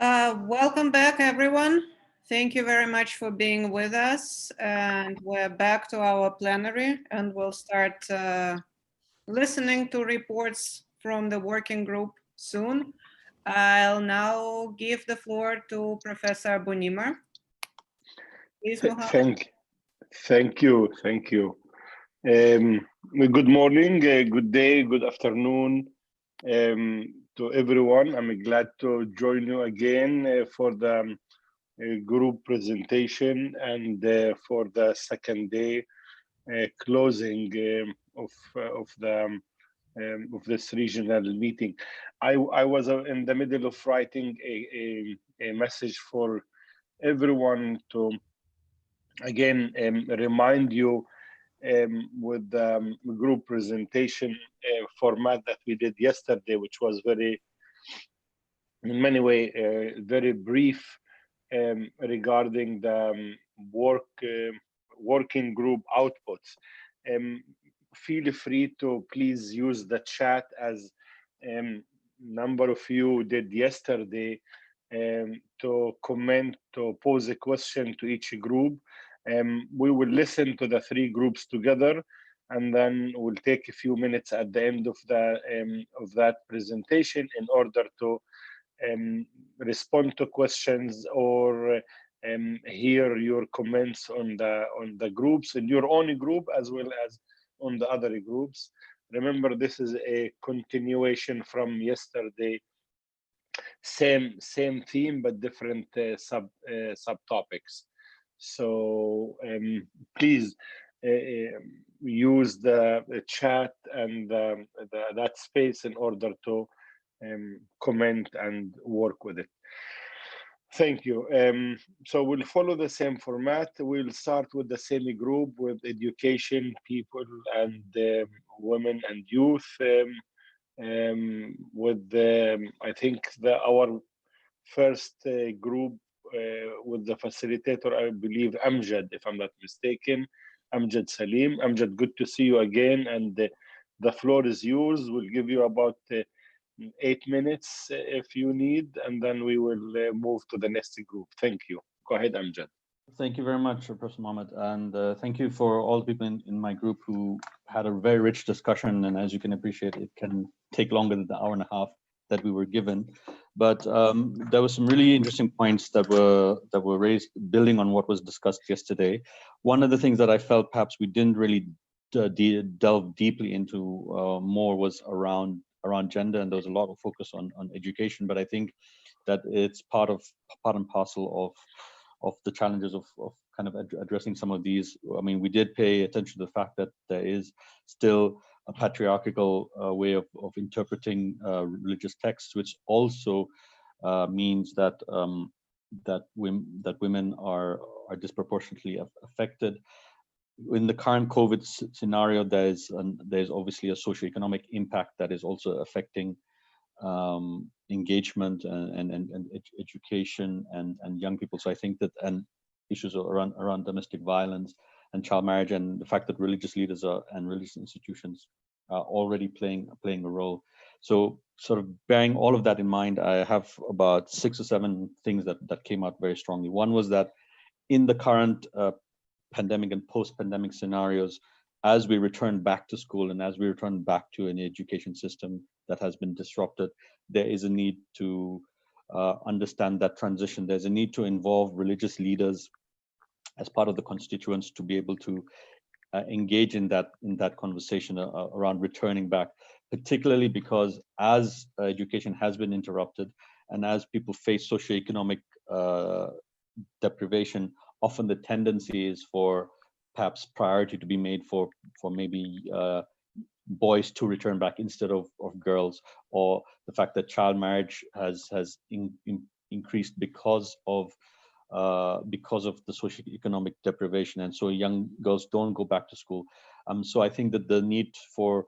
Welcome back, everyone. Thank you very much for being with us. And we're back to our plenary, and we'll start listening to reports from the working group soon. I'll now give the floor to Professor Bunimar. Please, Mohammed. Thank you. Good morning, good day, good afternoon to everyone. I'm glad to join you again for the group presentation and for the second day closing of this regional meeting. I was in the middle of writing a message for everyone to again remind you with the group presentation format that we did yesterday, which was in many ways, very brief regarding the working group outputs. Feel free to please use the chat as number of you did yesterday to comment, to pose a question to each group. We will listen to the three groups together, and then we'll take a few minutes at the end of that presentation in order to respond to questions or hear your comments on the groups in your own group as well as on the other groups. Remember, this is a continuation from yesterday. Same theme but different subtopics. So please use the chat and that space in order to comment and work with it. Thank you. So we'll follow the same format. We'll start with the same group with education, people, and women and youth. I think our first group with the facilitator, I believe Amjad, if I'm not mistaken, Amjad Salim. Amjad, good to see you again, and the floor is yours. We'll give you about 8 minutes if you need, and then we will move to the next group. Thank you. Go ahead, Amjad. Thank you very much, Professor Mohammed, and thank you for all the people in my group who had a very rich discussion, and as you can appreciate, it can take longer than the hour and a half that we were given. But there were some really interesting points that were raised, building on what was discussed yesterday. One of the things that I felt perhaps we didn't really delve deeply into more was around gender, and there was a lot of focus on education. But I think that it's part and parcel of the challenges of kind of addressing some of these. I mean, we did pay attention to the fact that there is still a patriarchal way of interpreting religious texts, which also means that women are disproportionately affected. In the current COVID scenario, there's obviously a socioeconomic impact that is also affecting engagement and education and young people. So I think that, and issues around domestic violence and child marriage, and the fact that religious leaders and religious institutions are already playing a role. So sort of bearing all of that in mind, I have about 6 or 7 things that came out very strongly. One was that in the current pandemic and post-pandemic scenarios, as we return back to school and as we return back to an education system that has been disrupted, there is a need to understand that transition. There's a need to involve religious leaders as part of the constituents to be able to engage in that conversation around returning back, particularly because as education has been interrupted and as people face socioeconomic deprivation, often the tendency is for perhaps priority to be made for maybe boys to return back instead of girls, or the fact that child marriage has increased because of the socioeconomic deprivation, and so young girls don't go back to school. So I think that the need for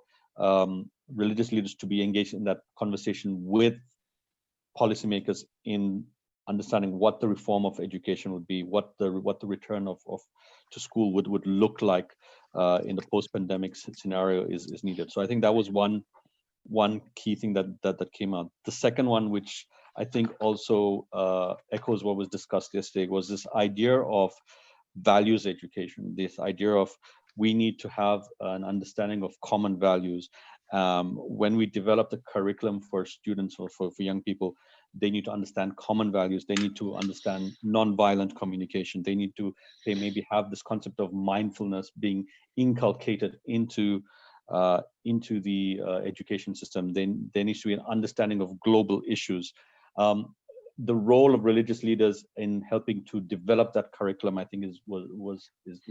religious leaders to be engaged in that conversation with policymakers in understanding what the reform of education would be, what the return to school would look like in the post-pandemic scenario is needed. So I think that was one key thing that came out. The second one, which I think also echoes what was discussed yesterday, was this idea of values education, this idea of we need to have an understanding of common values. When we develop the curriculum for students or for young people, they need to understand common values. They need to understand non-violent communication. They maybe have this concept of mindfulness being inculcated into the education system. Then there needs to be an understanding of global issues. The role of religious leaders in helping to develop that curriculum, I think, is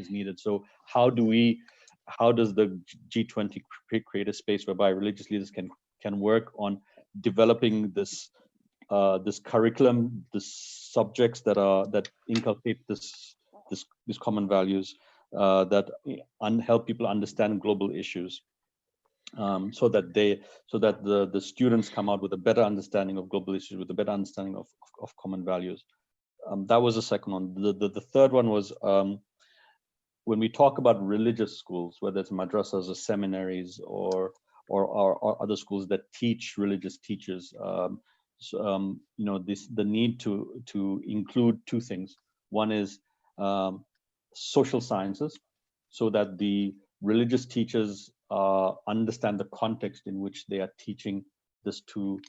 needed. So how does the G20 create a space whereby religious leaders can work on developing this curriculum, the subjects that inculcate these common values, that help people understand global issues, so that the students come out with a better understanding of global issues, with a better understanding of common values. That was the second one. The third one was, when we talk about religious schools, whether it's madrasas or seminaries or other schools that teach religious teachers, the need to include two things. One is social sciences, so that the religious teachers understand the context in which they are teaching this to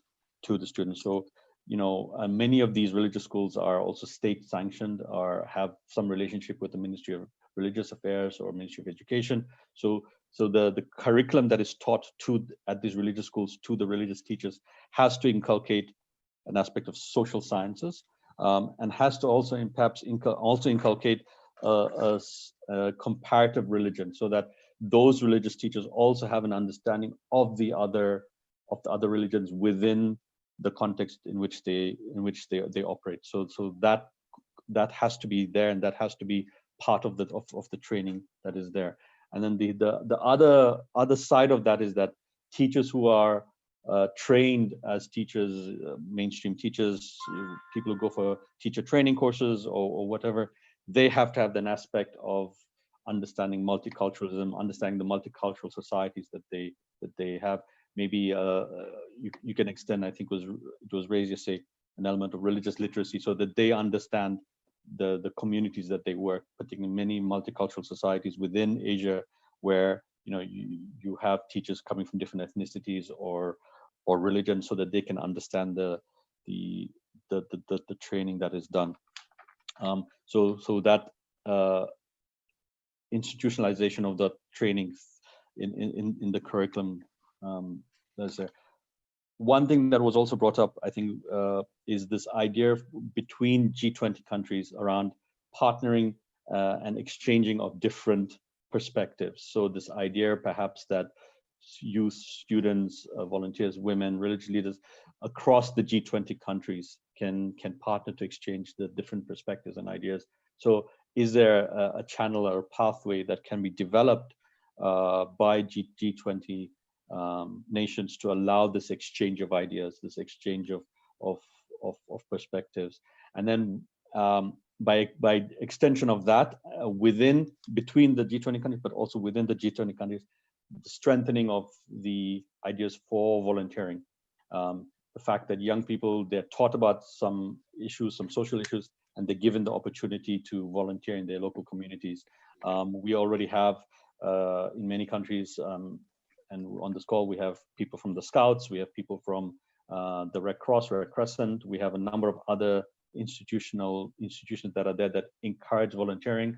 the students. So, many of these religious schools are also state sanctioned or have some relationship with the Ministry of Religious Affairs or Ministry of Education. So the curriculum that is taught at these religious schools to the religious teachers has to inculcate an aspect of social sciences, and has to also perhaps inculcate a comparative religion, so that those religious teachers also have an understanding of the other religions within the context in which they operate. So that has to be there, and that has to be part of the training that is there. And then the other side of that is that teachers who are trained as teachers, mainstream teachers, people who go for teacher training courses or whatever, they have to have an aspect of understanding multiculturalism, understanding the multicultural societies that they have. Maybe you can extend, I think it was raised yesterday, an element of religious literacy, so that they understand the communities that they work, particularly many multicultural societies within Asia, where you have teachers coming from different ethnicities or religions, so that they can understand the training that is done. So that institutionalization of the training in the curriculum, that's there. One thing that was also brought up, I think, is this idea between G20 countries around partnering and exchanging of different perspectives. So this idea perhaps that youth, students, volunteers, women, religious leaders across the G20 countries can partner to exchange the different perspectives and ideas. So is there a channel or a pathway that can be developed by G20 nations to allow this exchange of ideas, this exchange of perspectives, and then by extension of that, between the G20 countries, but also within the G20 countries, the strengthening of the ideas for volunteering. The fact that young people, they're taught about some issues, some social issues, and they're given the opportunity to volunteer in their local communities. We already have in many countries, and on this call, we have people from the Scouts, we have people from the Red Cross, Red Crescent, we have a number of other institutions that are there that encourage volunteering.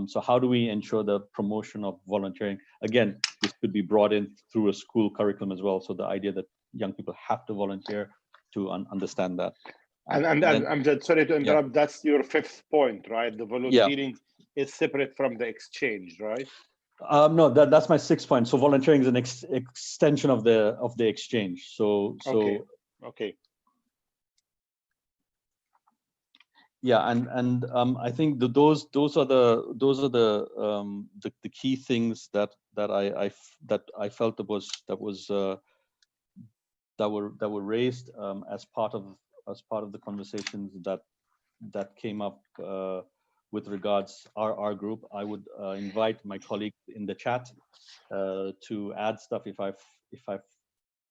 So how do we ensure the promotion of volunteering? Again, this could be brought in through a school curriculum as well. So the idea that young people have to volunteer to understand that. And I'm just sorry to interrupt. Yeah. That's your fifth point, right? The volunteering is separate from the exchange, right? No, that's my sixth point. So volunteering is an extension of the exchange. So okay. Yeah, and I think those are the key things that I felt that were raised as part of the conversations that came up with regards our group. I would invite my colleagues in the chat to add stuff if I've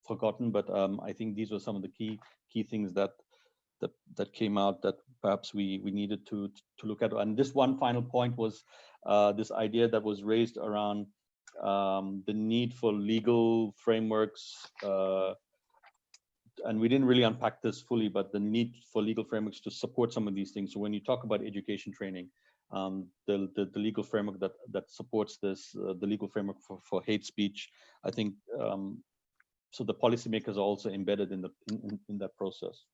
forgotten, but I think these were some of the key things that that came out that perhaps we needed to look at. And this one final point was this idea that was raised around the need for legal frameworks, and we didn't really unpack this fully, but the need for legal frameworks to support some of these things. So when you talk about education training, the legal framework that supports this, the legal framework for hate speech, I think, so the policymakers are also embedded in that process.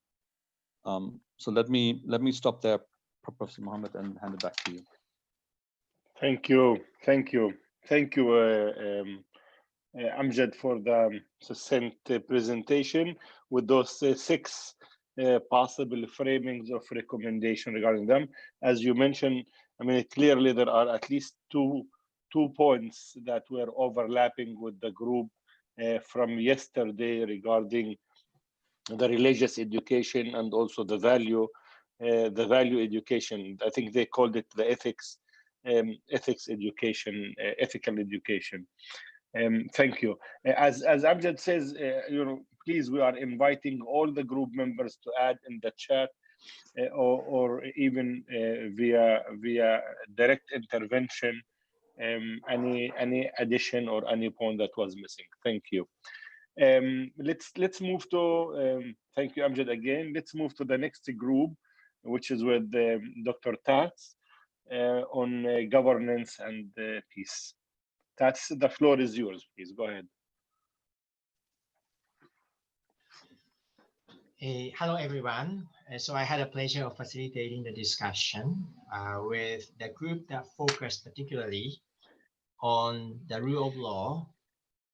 So let me stop there, Professor Mohammed, and hand it back to you. Thank you, Amjad, for the succinct presentation with those 6 possible framings of recommendation regarding them. As you mentioned, I mean, clearly there are at least two points that were overlapping with the group from yesterday regarding the religious education and also the value education. I think they called it the ethics education, ethical education. Thank you. As Amjad says, please, we are inviting all the group members to add in the chat or even via direct intervention any addition or any point that was missing. Thank you. Let's move to thank you, Amjad, again. Let's move to the next group, which is with Dr. Tats on governance and peace. Tats, the floor is yours. Please go ahead. Hello, everyone. So I had a pleasure of facilitating the discussion with the group that focused particularly on the rule of law,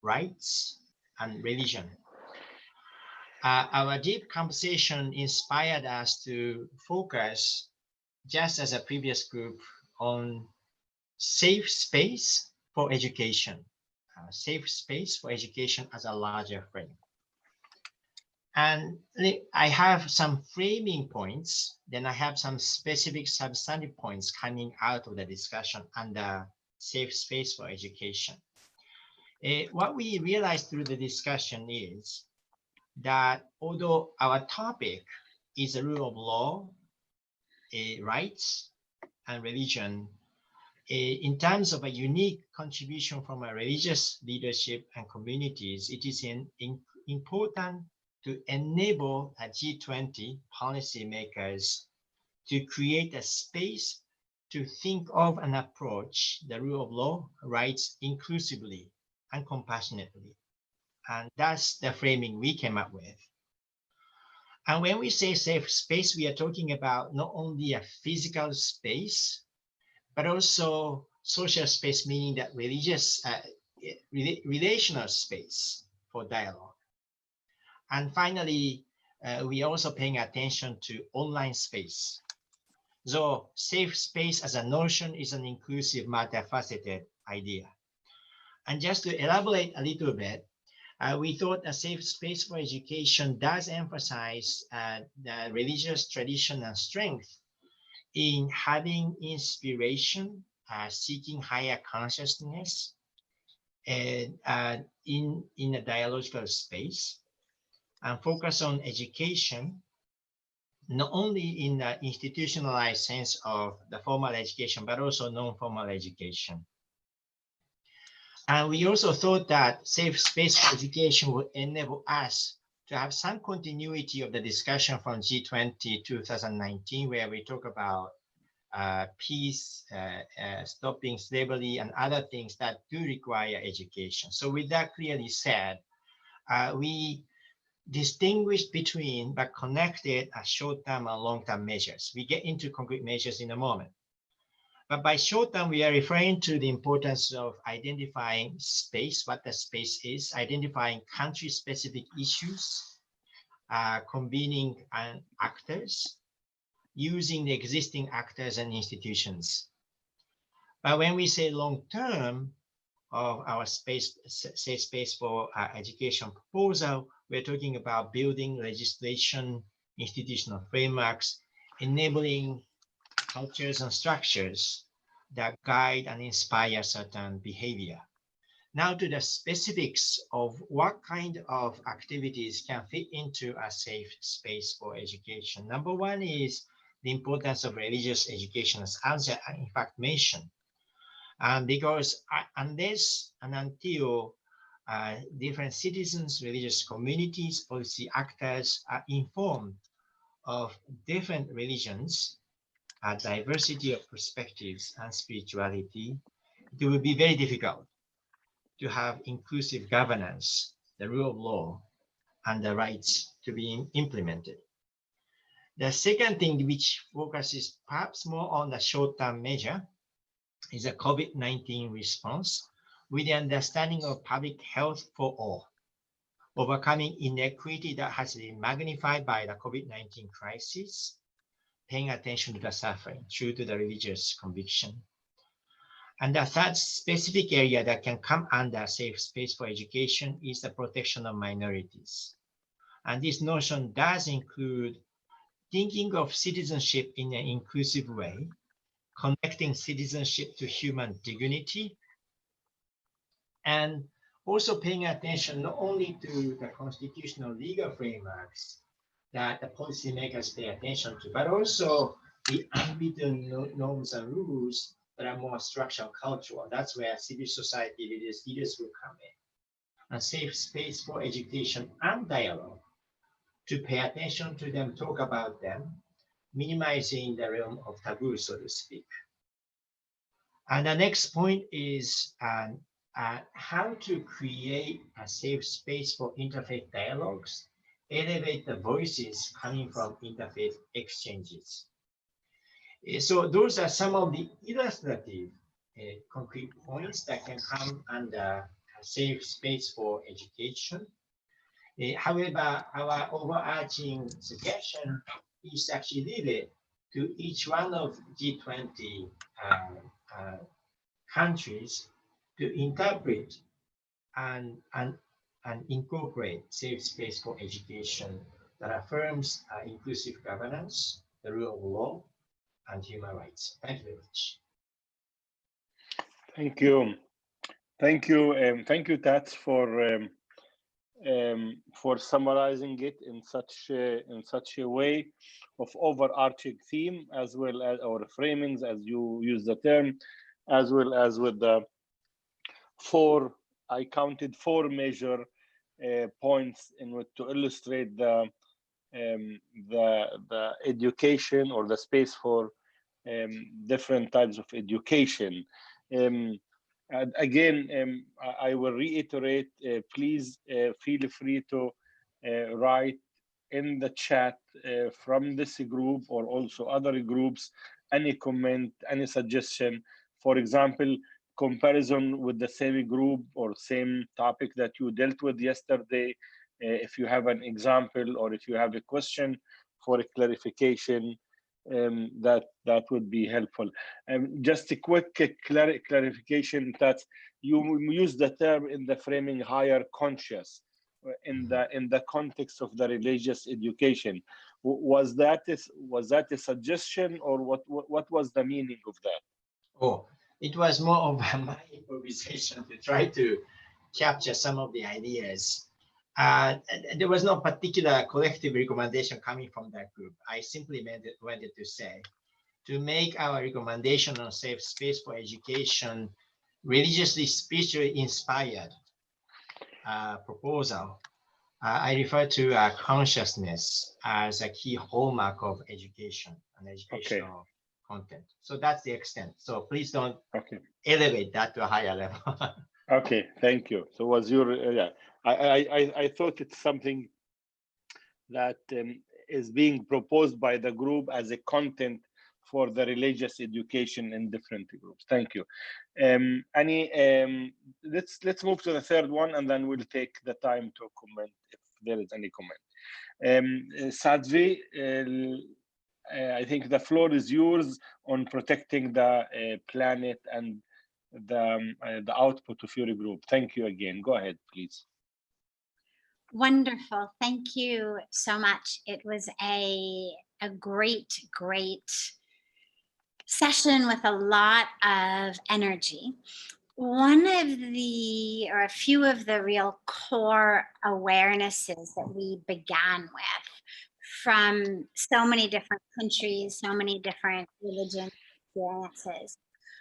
rights, and religion. Our deep conversation inspired us to focus, just as a previous group, on safe space for education, safe space for education as a larger frame. And I have some framing points, then I have some specific substantive points coming out of the discussion under safe space for education. What we realized through the discussion is that although our topic is the rule of law, rights, and religion, in terms of a unique contribution from a religious leadership and communities, it is important to enable a G20 policymakers to create a space to think of and approach the rule of law, rights inclusively and compassionately. And that's the framing we came up with. And when we say safe space, we are talking about not only a physical space, but also social space, meaning that religious, relational space for dialogue. And finally, we are also paying attention to online space. So safe space as a notion is an inclusive, multifaceted idea. And just to elaborate a little bit, we thought a safe space for education does emphasize the religious tradition and strength in having inspiration, seeking higher consciousness, and in a dialogical space, and focus on education, not only in the institutionalized sense of the formal education, but also non-formal education. And we also thought that safe space for education would enable us to have some continuity of the discussion from G20 2019, where we talk about peace, stopping slavery, and other things that do require education. So with that clearly said, we distinguish between but connected short-term and long-term measures. We get into concrete measures in a moment. But by short-term, we are referring to the importance of identifying space, what the space is, identifying country-specific issues, convening actors, using the existing actors and institutions. But when we say long-term of our safe space for education proposal, we're talking about building legislation, institutional frameworks, enabling cultures and structures that guide and inspire certain behavior. Now to the specifics of what kind of activities can fit into a safe space for education. Number one is the importance of religious education, as Anja in fact mentioned. Because unless and until different citizens, religious communities, policy actors are informed of different religions, a diversity of perspectives and spirituality, it will be very difficult to have inclusive governance, the rule of law, and the rights to be implemented. The second thing, which focuses perhaps more on the short-term measure, is a COVID-19 response with the understanding of public health for all, overcoming inequity that has been magnified by the COVID-19 crisis, paying attention to the suffering true to the religious conviction. And the third specific area that can come under safe space for education is the protection of minorities. And this notion does include thinking of citizenship in an inclusive way, connecting citizenship to human dignity, and also paying attention not only to the constitutional legal frameworks that the policymakers pay attention to, but also the unwritten norms and rules that are more structural, cultural. That's where civil society leaders will come in. A safe space for education and dialogue to pay attention to them, talk about them, minimizing the realm of taboo, so to speak. And the next point is how to create a safe space for interfaith dialogues, elevate the voices coming from interfaith exchanges. So those are some of the illustrative concrete points that can come under a safe space for education. However, our overarching suggestion is actually leave it to each one of G20 countries to interpret and incorporate safe space for education that affirms inclusive governance, the rule of law, and human rights. Thank you very much. Thank you. Thank you. Thank you, Tats, for summarizing it in such a way of overarching theme, as well as or framings, as you use the term, as well as with the I counted four major points in which to illustrate the education or the space for different types of education. And again, I will reiterate, please feel free to write in the chat from this group or also other groups, any comment, any suggestion. For example, comparison with the same group or same topic that you dealt with yesterday. If you have an example or if you have a question for a clarification, that would be helpful. Just a quick clarification that you use the term in the framing higher conscious in the context of the religious education. Was that a suggestion, or what was the meaning of that? Oh, it was more of my improvisation to try to capture some of the ideas. There was no particular collective recommendation coming from that group. I simply wanted to say, to make our recommendation on safe space for education religiously, spiritually inspired proposal, I refer to consciousness as a key hallmark of education and educational content. So that's the extent. So please don't elevate that to a higher level. Okay, thank you. So was your I thought it's something that is being proposed by the group as a content for the religious education in different groups. Thank you. Let's move to the third one, and then we'll take the time to comment if there is any comment. Sadvi, I think the floor is yours on protecting the planet and the output of your group. Thank you again. Go ahead, please. Wonderful. Thank you so much. It was a great session with a lot of energy. one of the, or a few of the real core awarenesses that we began with from so many different countries, so many different religion experiences,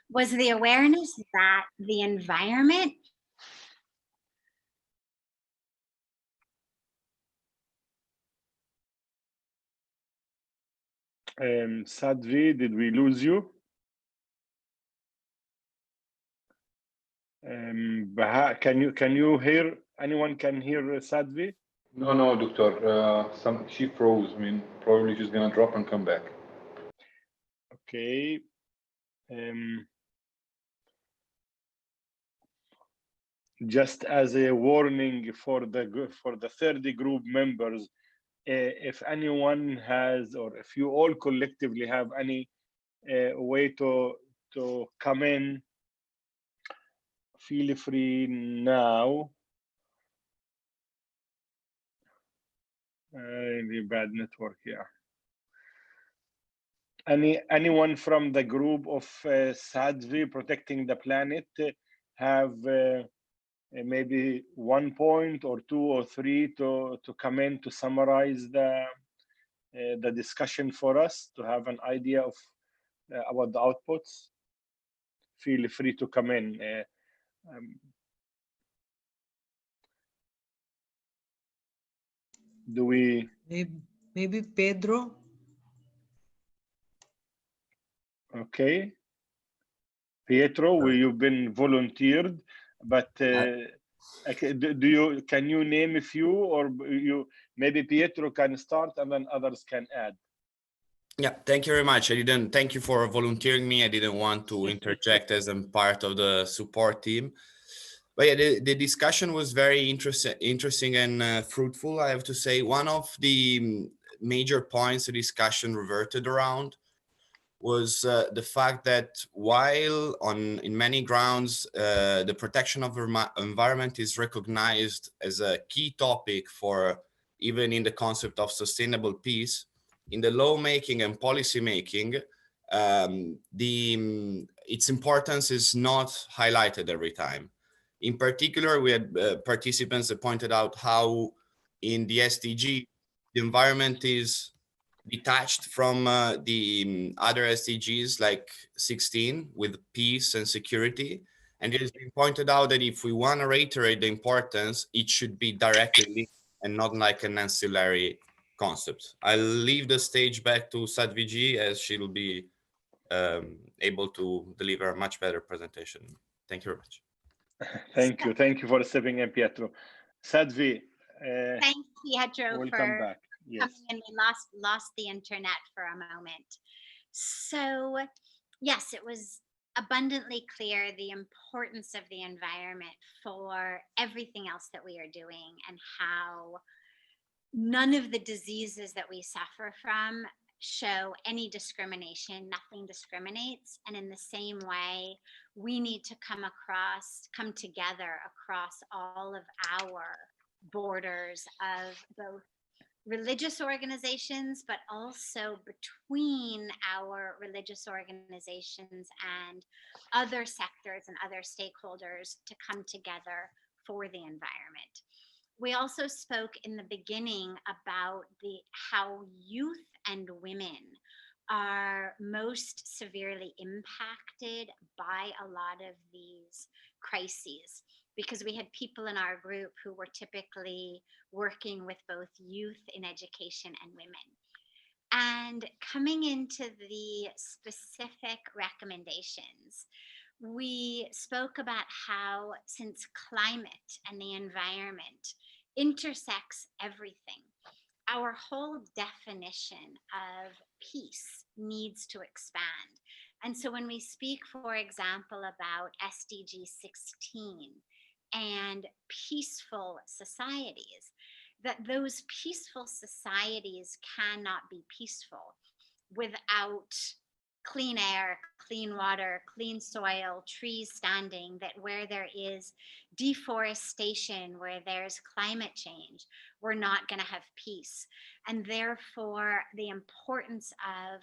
was the awareness that the environment Sadvi, did we lose you? Baha, can you hear? Anyone can hear Sadvi? No, doctor. She froze. I mean, probably she's gonna drop and come back. Okay. Just as a warning for the 30 group members, if anyone has, or if you all collectively have any way to come in, feel free now. The bad network, yeah. Anyone from the group of Sadvi Protecting the Planet have maybe 1 point or 2 or 3 to come in to summarize the discussion for us, to have an idea of about the outputs? Feel free to come in. Do we? Maybe Pedro? Okay. Pietro, you've been volunteered, but can you name a few, or maybe Pietro can start and then others can add? Yeah, thank you very much. Thank you for volunteering me. I didn't want to interject as I'm part of the support team. But yeah, the discussion was very interesting and fruitful, I have to say. One of the major points the discussion reverted around was the fact that while in many grounds, the protection of the environment is recognized as a key topic for even in the concept of sustainable peace, in the lawmaking and policy making, its importance is not highlighted every time. In particular, we had participants that pointed out how in the SDG, the environment is detached from the other SDGs like 16 with peace and security. And it has been pointed out that if we want to reiterate the importance, it should be directly linked and not like an ancillary concept. I'll leave the stage back to Sadviji as she'll be able to deliver a much better presentation. Thank you very much. Thank you for stepping in, Pietro. Sadvi, thanks, Pietro, welcome for back. Yes. coming in. We lost the internet for a moment. So yes, it was abundantly clear the importance of the environment for everything else that we are doing, and how none of the diseases that we suffer from show any discrimination. Nothing discriminates. And in the same way, we need to come together across all of our borders of both religious organizations, but also between our religious organizations and other sectors and other stakeholders, to come together for the environment. We also spoke in the beginning about how youth and women are most severely impacted by a lot of these crises, because we had people in our group who were typically working with both youth in education and women. And coming into the specific recommendations, we spoke about how, since climate and the environment intersects everything, our whole definition of peace needs to expand. And so when we speak, for example, about SDG 16 and peaceful societies, that those peaceful societies cannot be peaceful without clean air, clean water, clean soil, trees standing, that where there is deforestation, where there's climate change, we're not going to have peace. And therefore, the importance of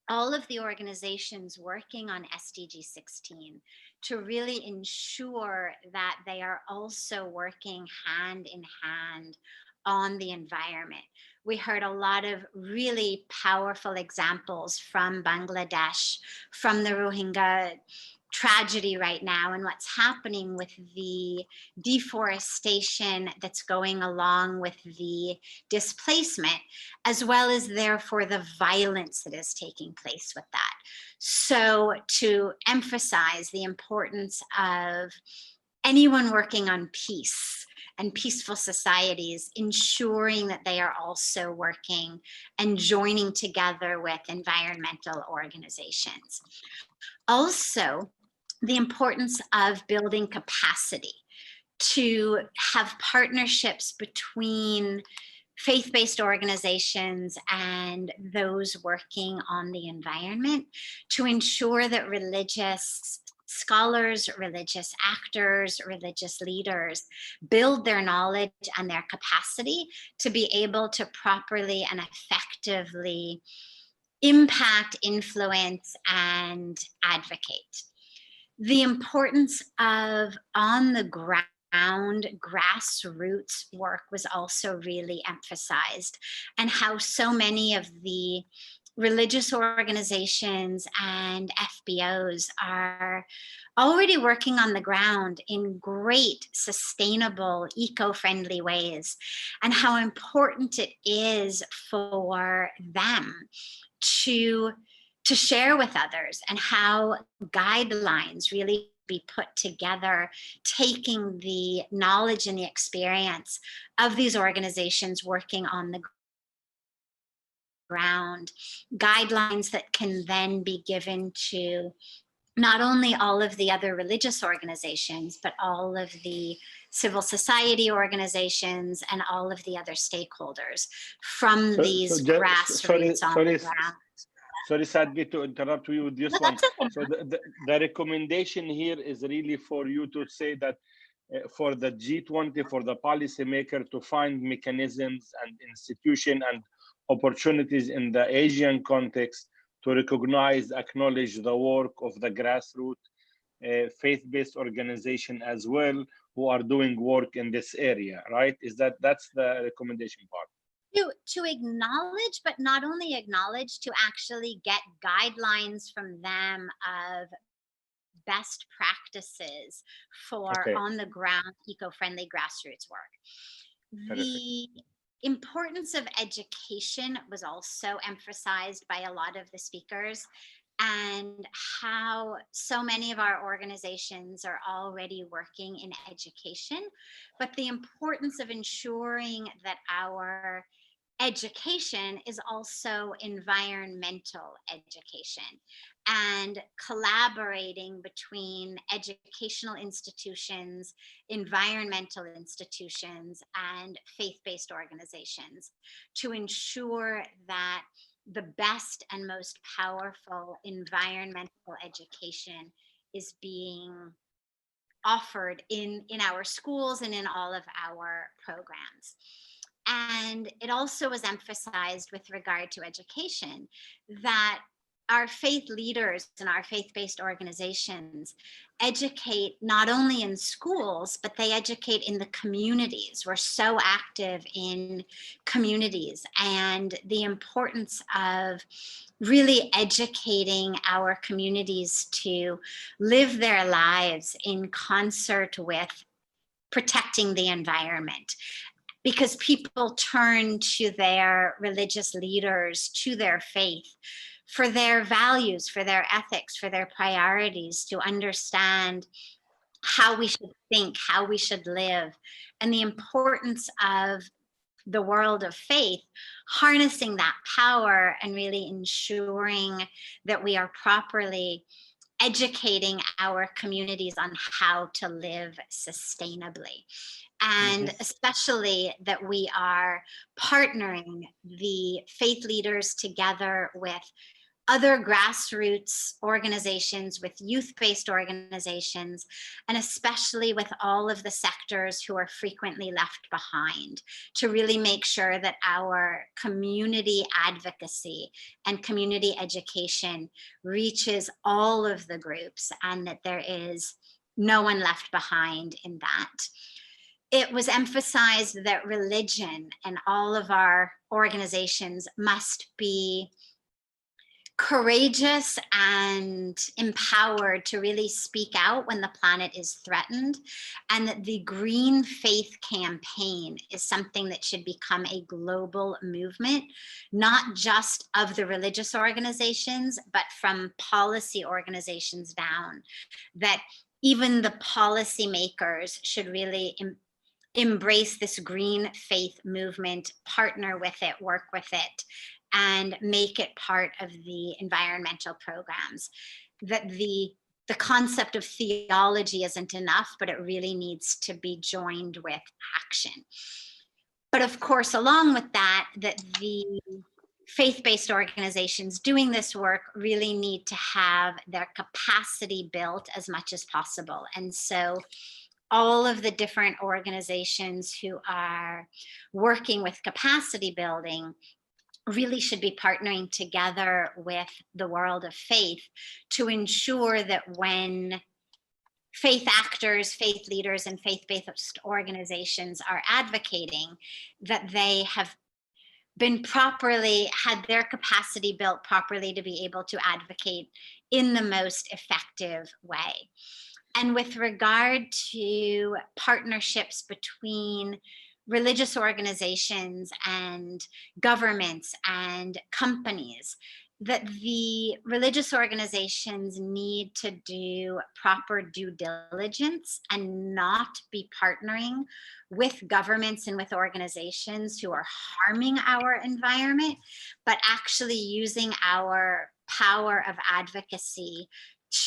all of the organizations working on SDG 16 to really ensure that they are also working hand in hand on the environment. We heard a lot of really powerful examples from Bangladesh, from the Rohingya tragedy right now, and what's happening with the deforestation that's going along with the displacement, as well as therefore the violence that is taking place with that. So to emphasize the importance of anyone working on peace and peaceful societies, ensuring that they are also working and joining together with environmental organizations. Also, the importance of building capacity to have partnerships between faith-based organizations and those working on the environment to ensure that religious scholars, religious actors, religious leaders build their knowledge and their capacity to be able to properly and effectively impact, influence, and advocate. The importance of on the ground grassroots work was also really emphasized, and how so many of the religious organizations and FBOs are already working on the ground in great, sustainable, eco-friendly ways, and how important it is for them to share with others, and how guidelines really be put together, taking the knowledge and the experience of these organizations working on the ground, guidelines that can then be given to not only all of the other religious organizations, but all of the civil society organizations and all of the other stakeholders from these grassroots on the ground. Sorry, Sadvi, to interrupt you with this No, one. that's okay. So the recommendation here is really for you to say that for the G20, for the policymaker to find mechanisms and institution and opportunities in the Asian context to recognize, acknowledge the work of the grassroots faith-based organization as well, who are doing work in this area, right? That's the recommendation part? To acknowledge, but not only acknowledge, to actually get guidelines from them of best practices for on the ground eco-friendly grassroots work. The importance of education was also emphasized by a lot of the speakers, and how so many of our organizations are already working in education, but the importance of ensuring that our education is also environmental education, and collaborating between educational institutions, environmental institutions, and faith-based organizations to ensure that the best and most powerful environmental education is being offered in our schools and in all of our programs. And it also was emphasized with regard to education that our faith leaders and our faith-based organizations educate not only in schools, but they educate in the communities. We're so active in communities, and the importance of really educating our communities to live their lives in concert with protecting the environment. Because people turn to their religious leaders, to their faith, for their values, for their ethics, for their priorities, to understand how we should think, how we should live, and the importance of the world of faith, harnessing that power and really ensuring that we are properly educating our communities on how to live sustainably. And especially that we are partnering the faith leaders together with other grassroots organizations, with youth-based organizations, and especially with all of the sectors who are frequently left behind, to really make sure that our community advocacy and community education reaches all of the groups, and that there is no one left behind in that. It was emphasized that religion and all of our organizations must be courageous and empowered to really speak out when the planet is threatened, and that the Green Faith campaign is something that should become a global movement, not just of the religious organizations, but from policy organizations down, that even the policymakers should really embrace this Green Faith movement, partner with it, work with it, and make it part of the environmental programs. That the concept of theology isn't enough, but it really needs to be joined with action. But of course, along with that, that the faith-based organizations doing this work really need to have their capacity built as much as possible. And so all of the different organizations who are working with capacity building really should be partnering together with the world of faith to ensure that when faith actors, faith leaders, and faith-based organizations are advocating, that they have been properly, had their capacity built properly to be able to advocate in the most effective way. And with regard to partnerships between religious organizations and governments and companies, that the religious organizations need to do proper due diligence and not be partnering with governments and with organizations who are harming our environment, but actually using our power of advocacy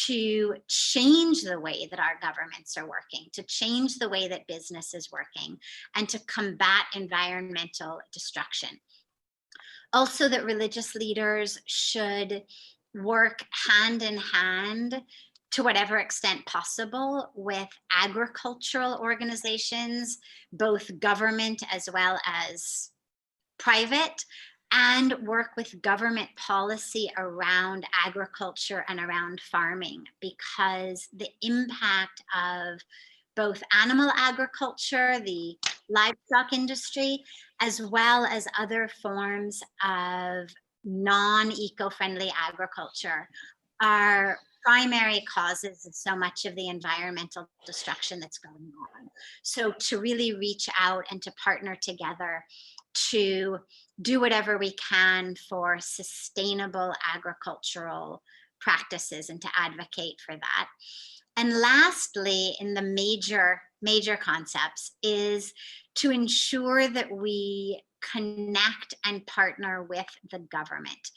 to change the way that our governments are working, to change the way that business is working, and to combat environmental destruction. Also, that religious leaders should work hand in hand, to whatever extent possible, with agricultural organizations, both government as well as private, and work with government policy around agriculture and around farming, because the impact of both animal agriculture, the livestock industry, as well as other forms of non-eco-friendly agriculture are primary causes of so much of the environmental destruction that's going on. So to really reach out and to partner together to do whatever we can for sustainable agricultural practices and to advocate for that. And lastly, in the major concepts, is to ensure that we connect and partner with the government,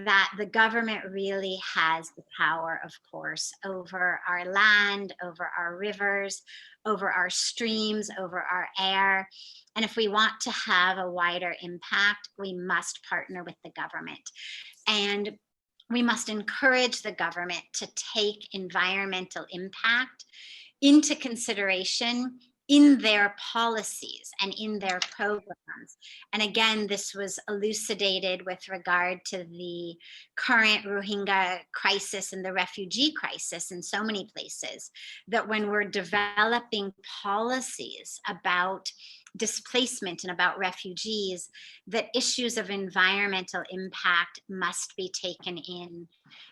that the government really has the power, of course, over our land, over our rivers, over our streams, over our air. And if we want to have a wider impact, we must partner with the government. And we must encourage the government to take environmental impact into consideration in their policies and in their programs. And again, this was elucidated with regard to the current Rohingya crisis and the refugee crisis in so many places, that when we're developing policies about displacement and about refugees, that issues of environmental impact must be taken in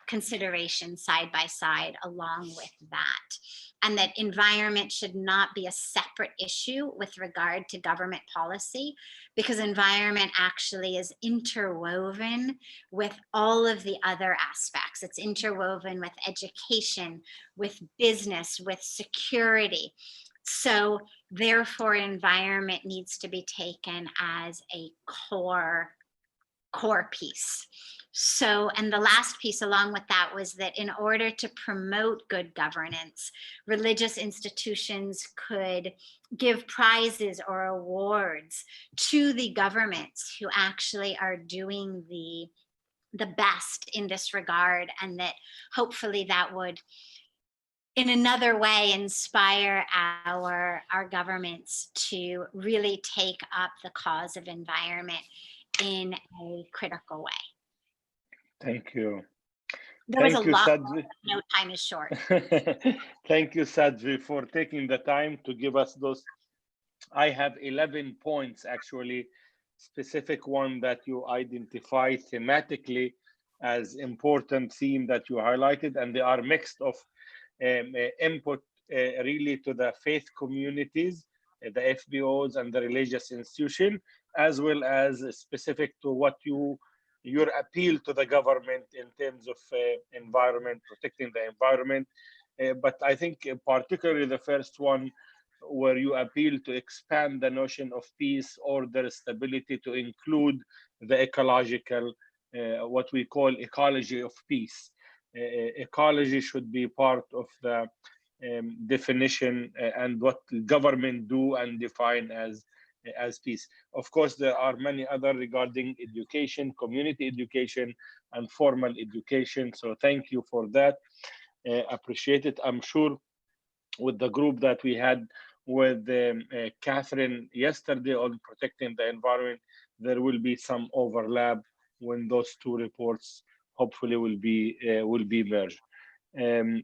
consideration side by side along with that. And that environment should not be a separate issue with regard to government policy, because environment actually is interwoven with all of the other aspects. It's interwoven with education, with business, with security. So therefore, environment needs to be taken as a core piece. So, and the last piece along with that was that in order to promote good governance, religious institutions could give prizes or awards to the governments who actually are doing the the best in this regard, and that hopefully that would in another way inspire our governments to really take up the cause of environment in a critical way. Thank you. There was a Thank you, lot. Sadvi. No, time is short. Thank you, Sadvi, for taking the time to give us those. I have 11 points, actually, specific one that you identify thematically as important theme that you highlighted, and they are mixed of input really to the faith communities, the FBOs and the religious institution, as well as specific to what your appeal to the government in terms of environment, protecting the environment. But I think particularly the first one, where you appeal to expand the notion of peace, order, stability to include the ecological, what we call ecology of peace. Ecology should be part of the definition and what government do and define as peace. Of course, there are many other regarding education, community education, and formal education. So thank you for that. Appreciate it. I'm sure with the group that we had with Catherine yesterday on protecting the environment, there will be some overlap when those two reports hopefully will be merged.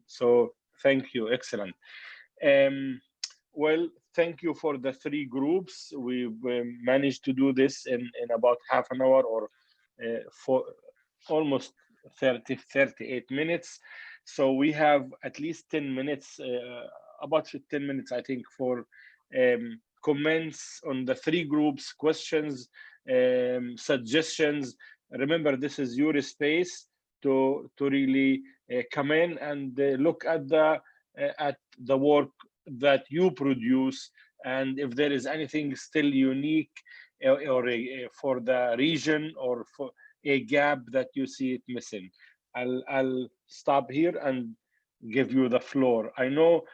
So thank you. Excellent. Well, thank you for the three groups. We've managed to do this in about half an hour, or for almost 38 minutes. So we have at least 10 minutes, about 10 minutes, I think, for comments on the three groups, questions, suggestions. Remember, this is your space to really come in and look at the work that you produce, and if there is anything still unique or for the region or for a gap that you see it missing. I'll stop here and give you the floor. I know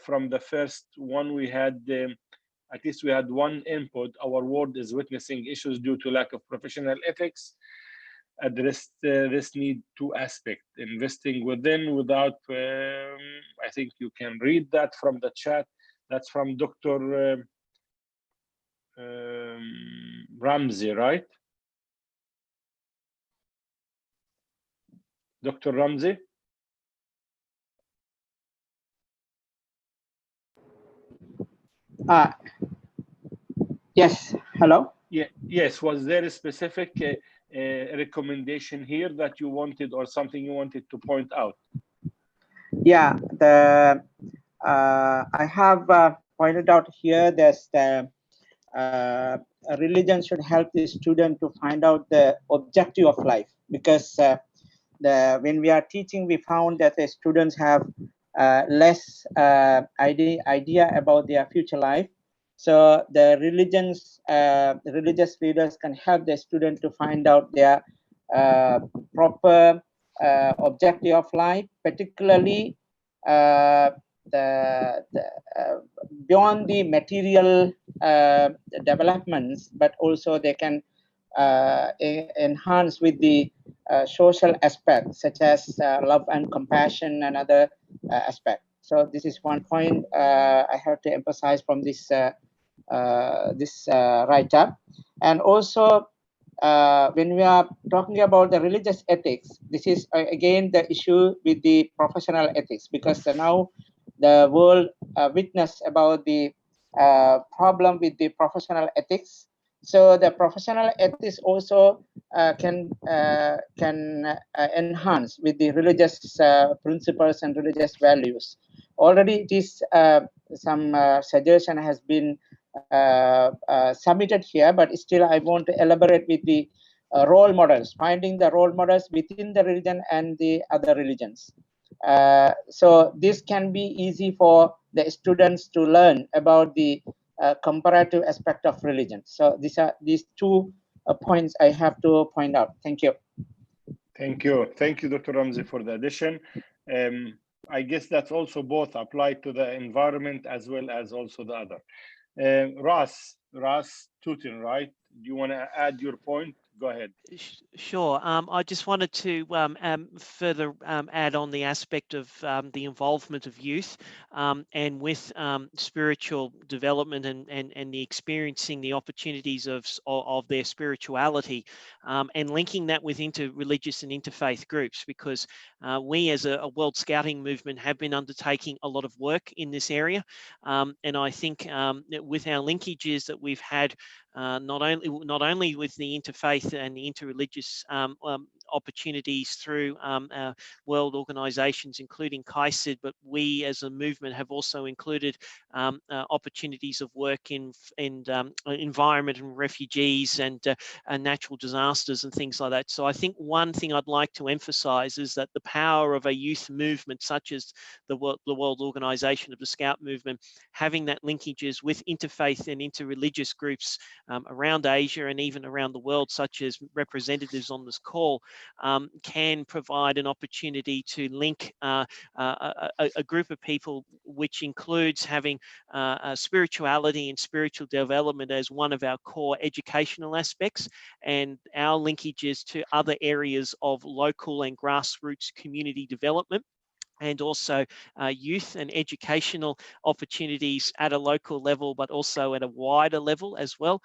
from the first one we had, at least we had one input. Our world is witnessing issues due to lack of professional ethics. Address this need two aspects: investing within, without. I think you can read that from the chat. That's from Dr. Ramsey, right? Dr. Ramsey? Yes, hello? Yeah, yes. Was there a specific recommendation here that you wanted, or something you wanted to point out? Yeah, I have pointed out here that religion should help the student to find out the objective of life, because when we are teaching, we found that the students have less idea about their future life. So the religious leaders can help the student to find out their proper objective of life, particularly beyond the material developments, but also they can enhance with the social aspects, such as love and compassion and other aspects. So this is one point I have to emphasize from this write-up. And also, when we are talking about the religious ethics, this is again the issue with the professional ethics, because now the world witness about the problem with the professional ethics. So the professional ethics also can enhance with the religious principles and religious values. Already it is some suggestion has been submitted here, but still I want to elaborate with the role models, finding the role models within the religion and the other religions. So this can be easy for the students to learn about the comparative aspect of religion. So these two points I have to point out. Thank you. Thank you. Thank you, Dr. Ramsey, for the addition. I guess that's also both applied to the environment as well as also the other. Ras Tutin, right? Do you want to add your point Go ahead. Sure. I just wanted to further add on the aspect of the involvement of youth and with spiritual development and the experiencing the opportunities of their spirituality and linking that with interreligious and interfaith groups, because we as a World Scouting movement have been undertaking a lot of work in this area. And I think that with our linkages that we've had not only with the interfaith and the interreligious opportunities through world organizations, including KAISID, but we as a movement have also included opportunities of work in environment and refugees and natural disasters and things like that. So I think one thing I'd like to emphasize is that the power of a youth movement such as the World Organization of the Scout Movement, having that linkages with interfaith and interreligious groups around Asia and even around the world, such as representatives on this call, can provide an opportunity to link a group of people, which includes having spirituality and spiritual development as one of our core educational aspects, and our linkages to other areas of local and grassroots community development, and also youth and educational opportunities at a local level, but also at a wider level as well.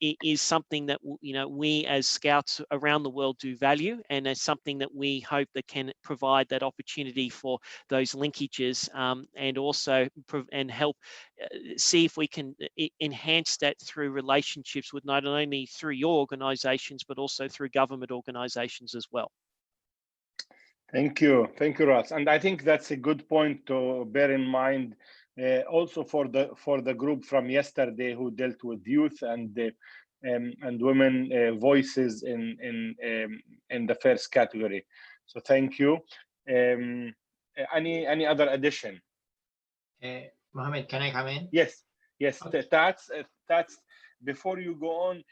It is something that we as Scouts around the world do value, and it's something that we hope that can provide that opportunity for those linkages, and also help see if we can enhance that through relationships with not only through your organizations, but also through government organizations as well. Thank you, Ras. And I think that's a good point to bear in mind, also for the group from yesterday who dealt with youth and women voices in the first category. So thank you. Any other addition? Mohammed, can I come in? Yes. Okay. That's before you go on.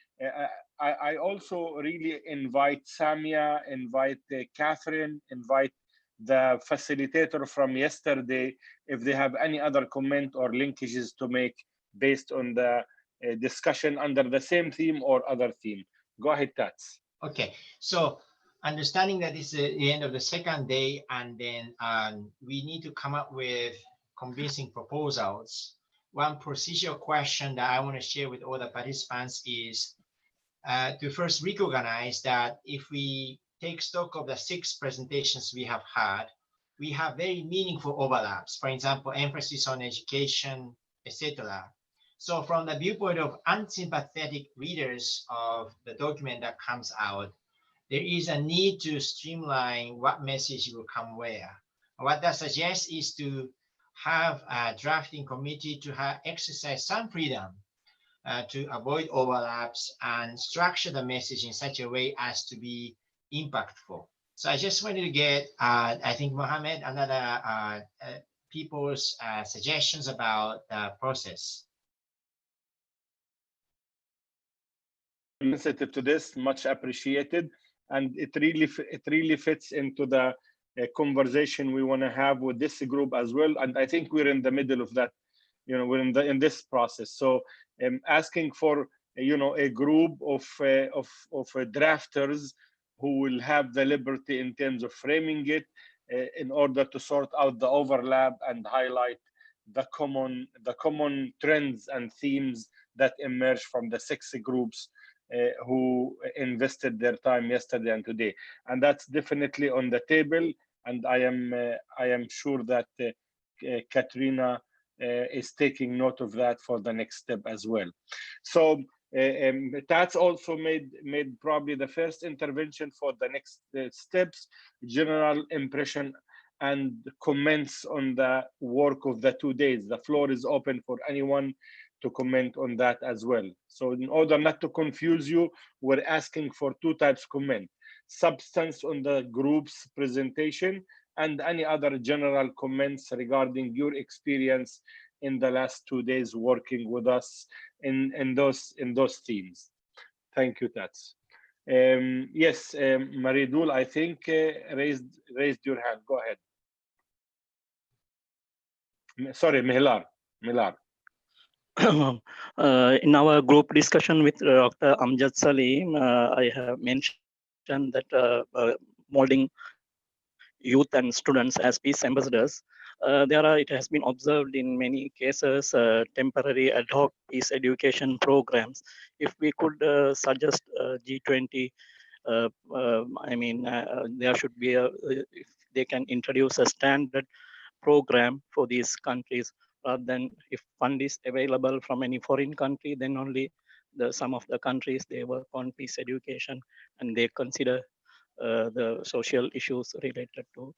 I also really invite Samia, invite Catherine, invite the facilitator from yesterday if they have any other comment or linkages to make based on the discussion under the same theme or other theme. Go ahead, Tats. Okay, so understanding that this is the end of the second day, and then we need to come up with convincing proposals. One procedural question that I want to share with all the participants is to first recognize that if we take stock of the 6 presentations we have had, we have very meaningful overlaps. For example, emphasis on education, etc. So from the viewpoint of unsympathetic readers of the document that comes out, there is a need to streamline what message will come where. What that suggests is to have a drafting committee to exercise some freedom to avoid overlaps and structure the message in such a way as to be impactful. So I just wanted to get, I think, Mohammed, another people's suggestions about the process. Sensitive to this, much appreciated, and it really fits into the conversation we want to have with this group as well. And I think we're in the middle of that. We're in this process. So asking for a group of drafters who will have the liberty in terms of framing it in order to sort out the overlap and highlight the common trends and themes that emerge from the 6 groups who invested their time yesterday and today. And that's definitely on the table. And I am sure that Katrina is taking note of that for the next step as well. So that's also made probably the first intervention for the next steps, general impression and comments on the work of the 2 days. The floor is open for anyone to comment on that as well. So in order not to confuse you, we're asking for 2 types of comment: substance on the group's presentation and any other general comments regarding your experience in the last 2 days working with us in those themes. Thank you, Tats. Yes, Maridul, I think raised your hand. Go ahead. Sorry, Mihlar. in our group discussion with Dr. Amjad Salim, I have mentioned that molding youth and students as peace ambassadors, it has been observed in many cases temporary ad hoc peace education programs. If we could suggest G20, there should be if they can introduce a standard program for these countries, rather than if fund is available from any foreign country, then only some of the countries they work on peace education and they consider the social issues related to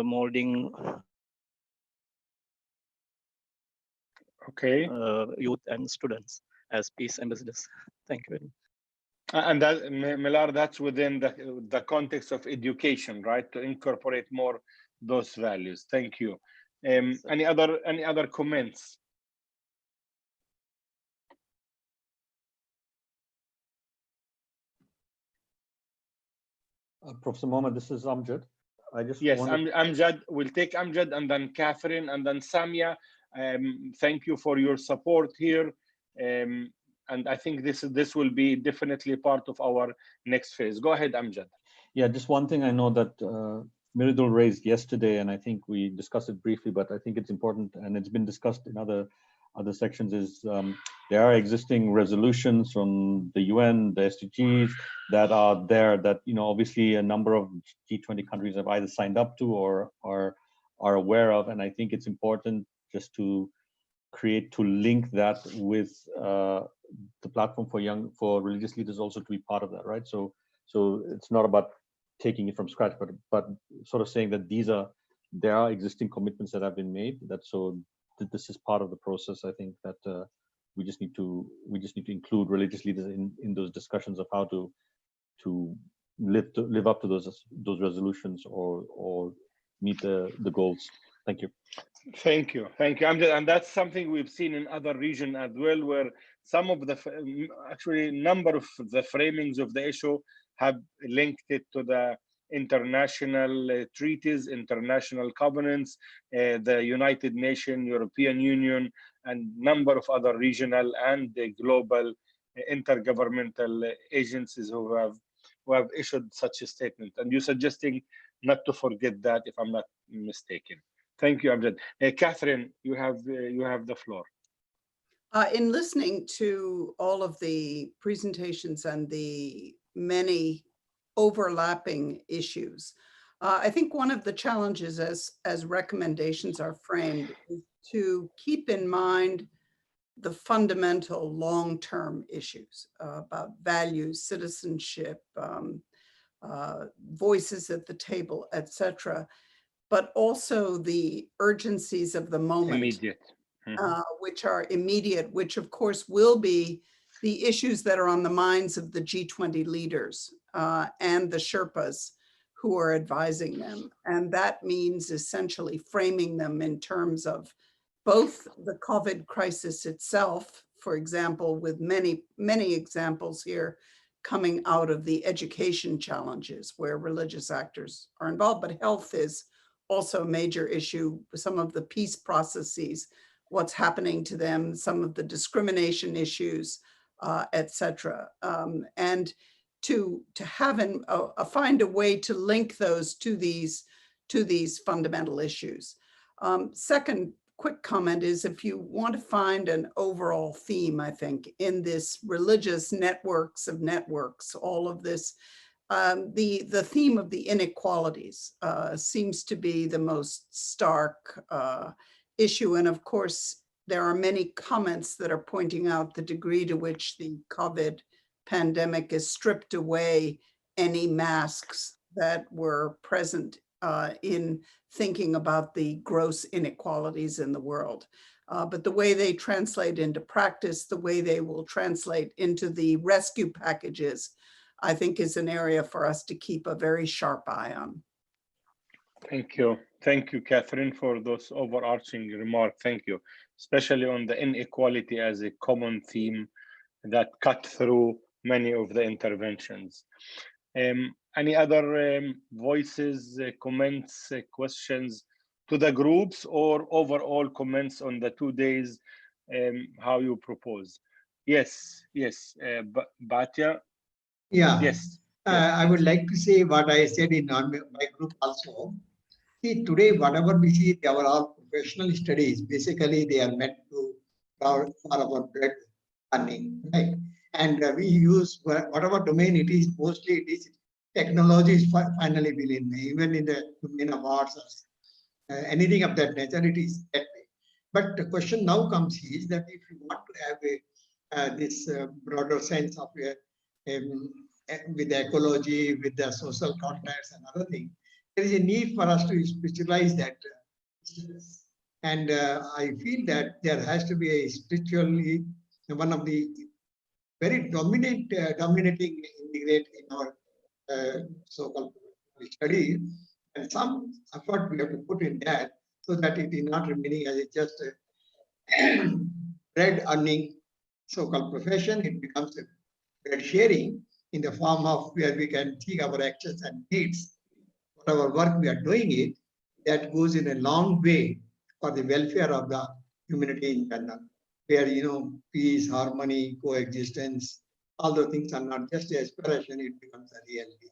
molding Okay. youth and students as peace ambassadors. Thank you very much. And that, Milar, that's within the context of education, right? To incorporate more those values. Thank you. Any other comments? Professor Mohammed, this is Amjad. Yes, Amjad. We'll take Amjad and then Catherine and then Samia. Thank you for your support here. And I think this will be definitely part of our next phase. Go ahead, Amjad. Yeah, just one thing I know that Miridul raised yesterday, and I think we discussed it briefly, but I think it's important, and it's been discussed in other sections, is there are existing resolutions from the UN, the SDGs that are there that, obviously a number of G20 countries have either signed up to or are aware of. And I think it's important just to link that with the platform for religious leaders also to be part of that, right? So it's not about taking it from scratch, but sort of saying that there are existing commitments that have been made, that this is part of the process. I think that we just need to include religious leaders in those discussions of how to live up to those resolutions or meet the goals. Thank you. Thank you. And that's something we've seen in other regions as well, where some of actually number of the framings of the issue have linked it to the international treaties, international covenants, the United Nations, European Union, and number of other regional and global intergovernmental agencies who have issued such a statement. And you're suggesting not to forget that, if I'm not mistaken. Thank you, Amjad. Catherine, you have the floor. In listening to all of the presentations and the many overlapping issues, I think one of the challenges as recommendations are framed is to keep in mind the fundamental long-term issues about values, citizenship, voices at the table, etc., but also the urgencies of the moment, immediate, which are immediate, which of course will be the issues that are on the minds of the G20 leaders and the Sherpas who are advising them. And that means essentially framing them in terms of both the COVID crisis itself, for example, with many, many examples here coming out of the education challenges where religious actors are involved, but health is also a major issue. Some of the peace processes, what's happening to them, some of the discrimination issues, etc. And to have find a way to link those to these fundamental issues. Second quick comment is, if you want to find an overall theme, I think, in this religious networks of networks, all of this, the theme of the inequalities seems to be the most stark issue. And of course, there are many comments that are pointing out the degree to which the COVID pandemic has stripped away any masks that were present in thinking about the gross inequalities in the world. But the way they translate into practice, the way they will translate into the rescue packages, I think is an area for us to keep a very sharp eye on. Thank you, Catherine, for those overarching remarks. Thank you, especially on the inequality as a common theme that cut through many of the interventions. Any other voices, comments, questions to the groups, or overall comments on the 2 days how you propose. Yes, yes, Batya. Yeah, Yes, I would like to say what I said in my group also. See, today, whatever we see, they are all professional studies. Basically, they are meant to for our bread earning, right? And we use whatever domain it is, mostly it is technology is finally within, even in the domain of arts or anything of that nature, it is that way. But the question now comes is that if you want to have this broader sense of with the ecology, with the social contacts and other things, there is a need for us to specialize that. And I feel that there has to be a spiritually one of the very dominating integrate in our so-called study, and some effort we have to put in that so that it is not remaining as just a bread earning so-called profession. It becomes a bread sharing in the form of where we can see our actions and deeds, whatever work we are doing it, that goes in a long way for the welfare of the humanity in general, where peace, harmony, coexistence, all those things are not just an aspiration, it becomes a reality.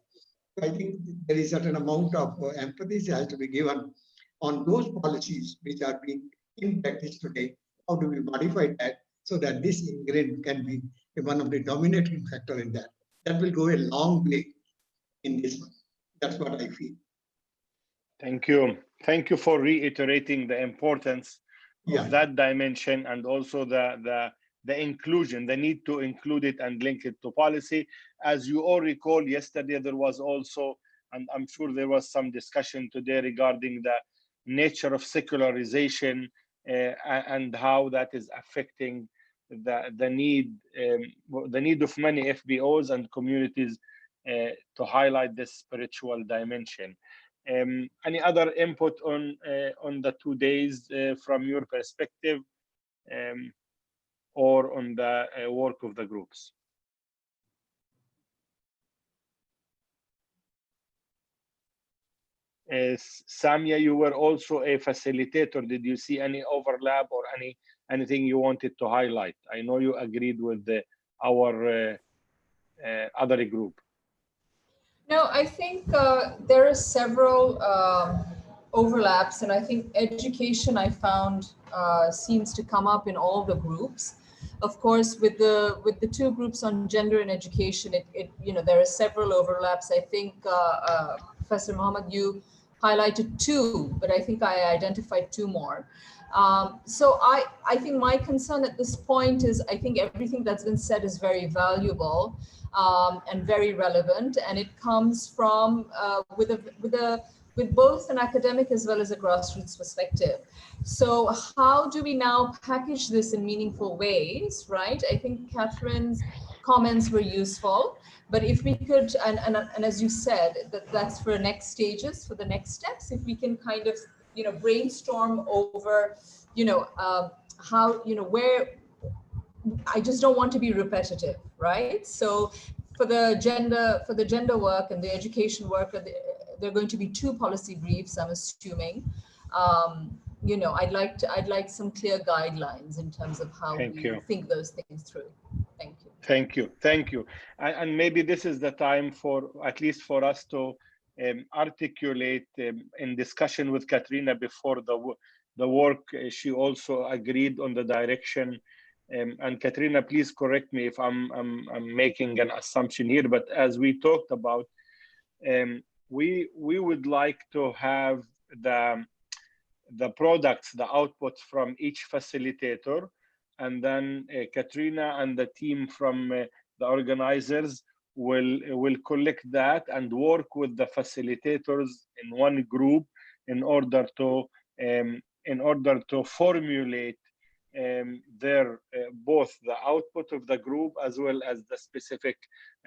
So I think there is a certain amount of empathy that has to be given on those policies which are being in practice today. How do we modify that so that this ingredient can be one of the dominating factor in that? That will go a long way in this one. That's what I feel. Thank you. Thank you for reiterating the importance of that dimension, and also the inclusion, the need to include it and link it to policy. As you all recall, yesterday there was also, and I'm sure there was some discussion today regarding the nature of secularization and how that is affecting the need of many FBOs and communities to highlight this spiritual dimension. Any other input on the 2 days from your perspective, or on the work of the groups? Samia, you were also a facilitator. Did you see any overlap or anything you wanted to highlight? I know you agreed with our other group. No, I think there are several overlaps, and I think education I found seems to come up in all the groups. Of course, with the two groups on gender and education, there are several overlaps. I think Professor Mohammed, you highlighted two, but I think I identified two more. So I think my concern at this point is I think everything that's been said is very valuable and very relevant, and it comes from with both an academic as well as a grassroots perspective. So how do we now package this in meaningful ways, right? I think Catherine's comments were useful, but if we could, and as you said, that's for next stages, for the next steps, if we can kind of, brainstorm over, how, where, I just don't want to be repetitive, right? So for the gender work and the education work, there are going to be two policy briefs, I'm assuming. I'd like some clear guidelines in terms of how we think those things through. Thank you. Thank you. Thank you. And maybe this is the time for, at least for us to articulate in discussion with Katrina before the work. She also agreed on the direction. And Katrina, please correct me if I'm making an assumption here, but as we talked about, we would like to have the products, the outputs from each facilitator, and then Katrina and the team from the organizers will collect that and work with the facilitators in one group in order to formulate their both the output of the group as well as the specific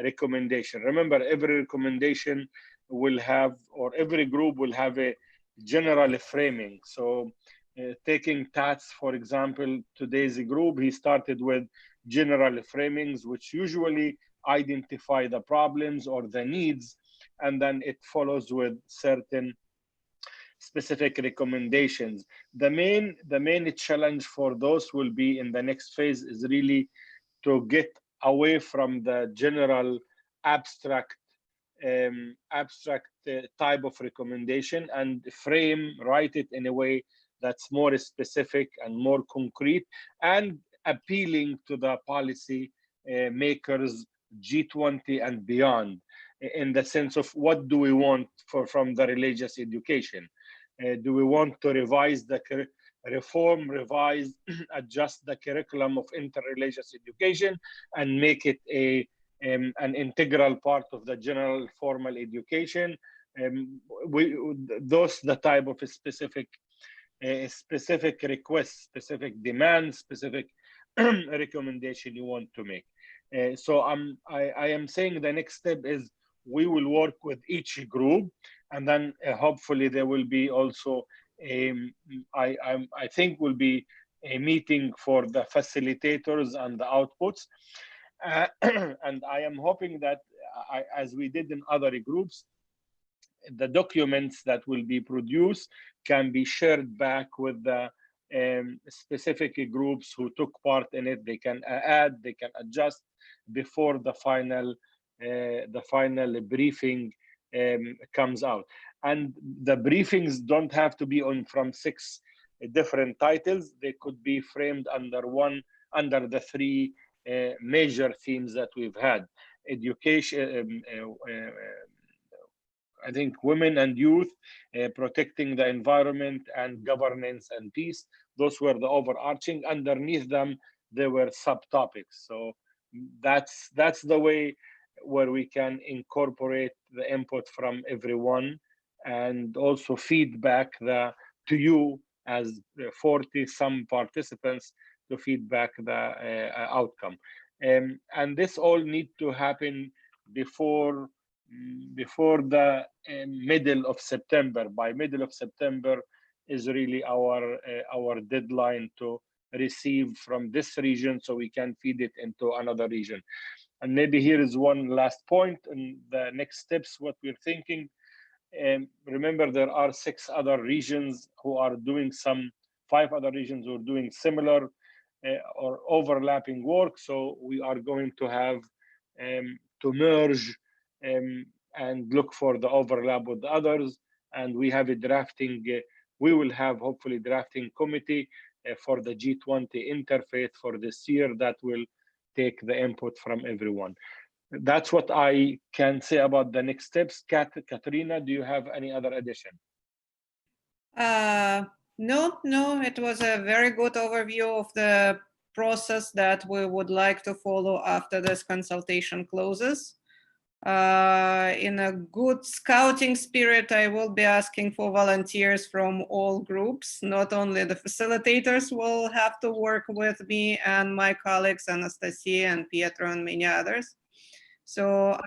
recommendation. Remember, every recommendation will have, or every group will have a general framing. So taking Tats, for example, today's group, he started with general framings, which usually identify the problems or the needs, and then it follows with certain specific recommendations. The main challenge for those will be in the next phase is really to get away from the general abstract type of recommendation and write it in a way that's more specific and more concrete and appealing to the policy makers, G20 and beyond, in the sense of what do we want from the religious education? Do we want to revise revise, adjust the curriculum of interreligious education and make it an integral part of the general formal education? Those the type of specific requests, specific demands, specific recommendation you want to make. So I am saying the next step is we will work with each group, and then hopefully there will be also I think will be a meeting for the facilitators and the outputs. And I am hoping that as we did in other groups, the documents that will be produced can be shared back with the specific groups who took part in it. They can add, they can adjust before the final briefing comes out. And the briefings don't have to be from 6 different titles. They could be framed under the 3 major themes that we've had: education, I think women and youth, protecting the environment, and governance and peace. Those were the overarching. Underneath them, there were subtopics. So that's the way where we can incorporate the input from everyone and also feedback to you as 40 some participants to feedback the outcome. And this all need to happen before the middle of September. By middle of September is really our deadline to receive from this region so we can feed it into another region. And maybe here is one last point in the next steps, what we're thinking. Remember, there are 5 other regions who are doing similar or overlapping work. So we are going to have to merge and look for the overlap with others. And we have we will have hopefully drafting committee for the G20 Interfaith for this year that will take the input from everyone. That's what I can say about the next steps. Katrina, do you have any other addition? No, it was a very good overview of the process that we would like to follow after this consultation closes. In a good scouting spirit, I will be asking for volunteers from all groups. Not only the facilitators will have to work with me and my colleagues, Anastasia and Pietro and many others. So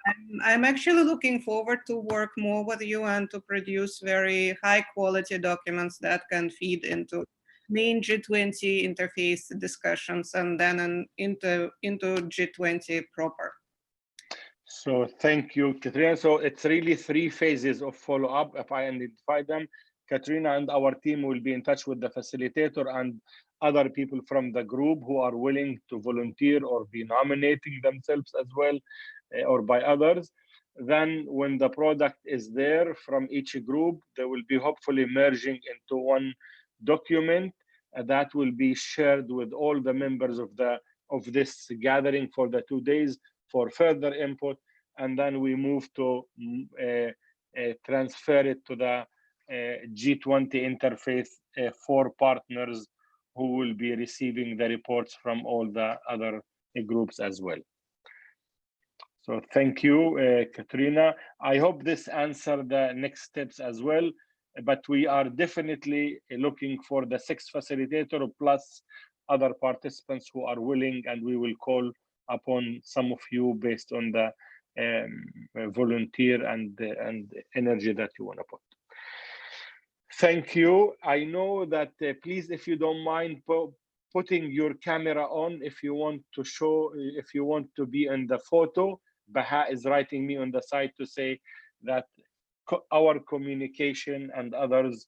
I'm actually looking forward to work more with you and to produce very high quality documents that can feed into main G20 interface discussions and then into G20 proper. So thank you, Katrina. So it's really 3 phases of follow-up, if I identify them. Katrina and our team will be in touch with the facilitator and other people from the group who are willing to volunteer or be nominating themselves as well, or by others. Then when the product is there from each group, they will be hopefully merging into one document that will be shared with all the members of this gathering for the 2 days for further input. And then we move to transfer it to the G20 Interfaith 4 partners who will be receiving the reports from all the other groups as well. So thank you, Katrina. I hope this answered the next steps as well, but we are definitely looking for the 6th facilitator plus other participants who are willing, and we will call upon some of you based on the volunteer and energy that you want to put. Thank you. I know that please, if you don't mind putting your camera on, if you want to be in the photo. Baha is writing me on the side to say that our communication and others.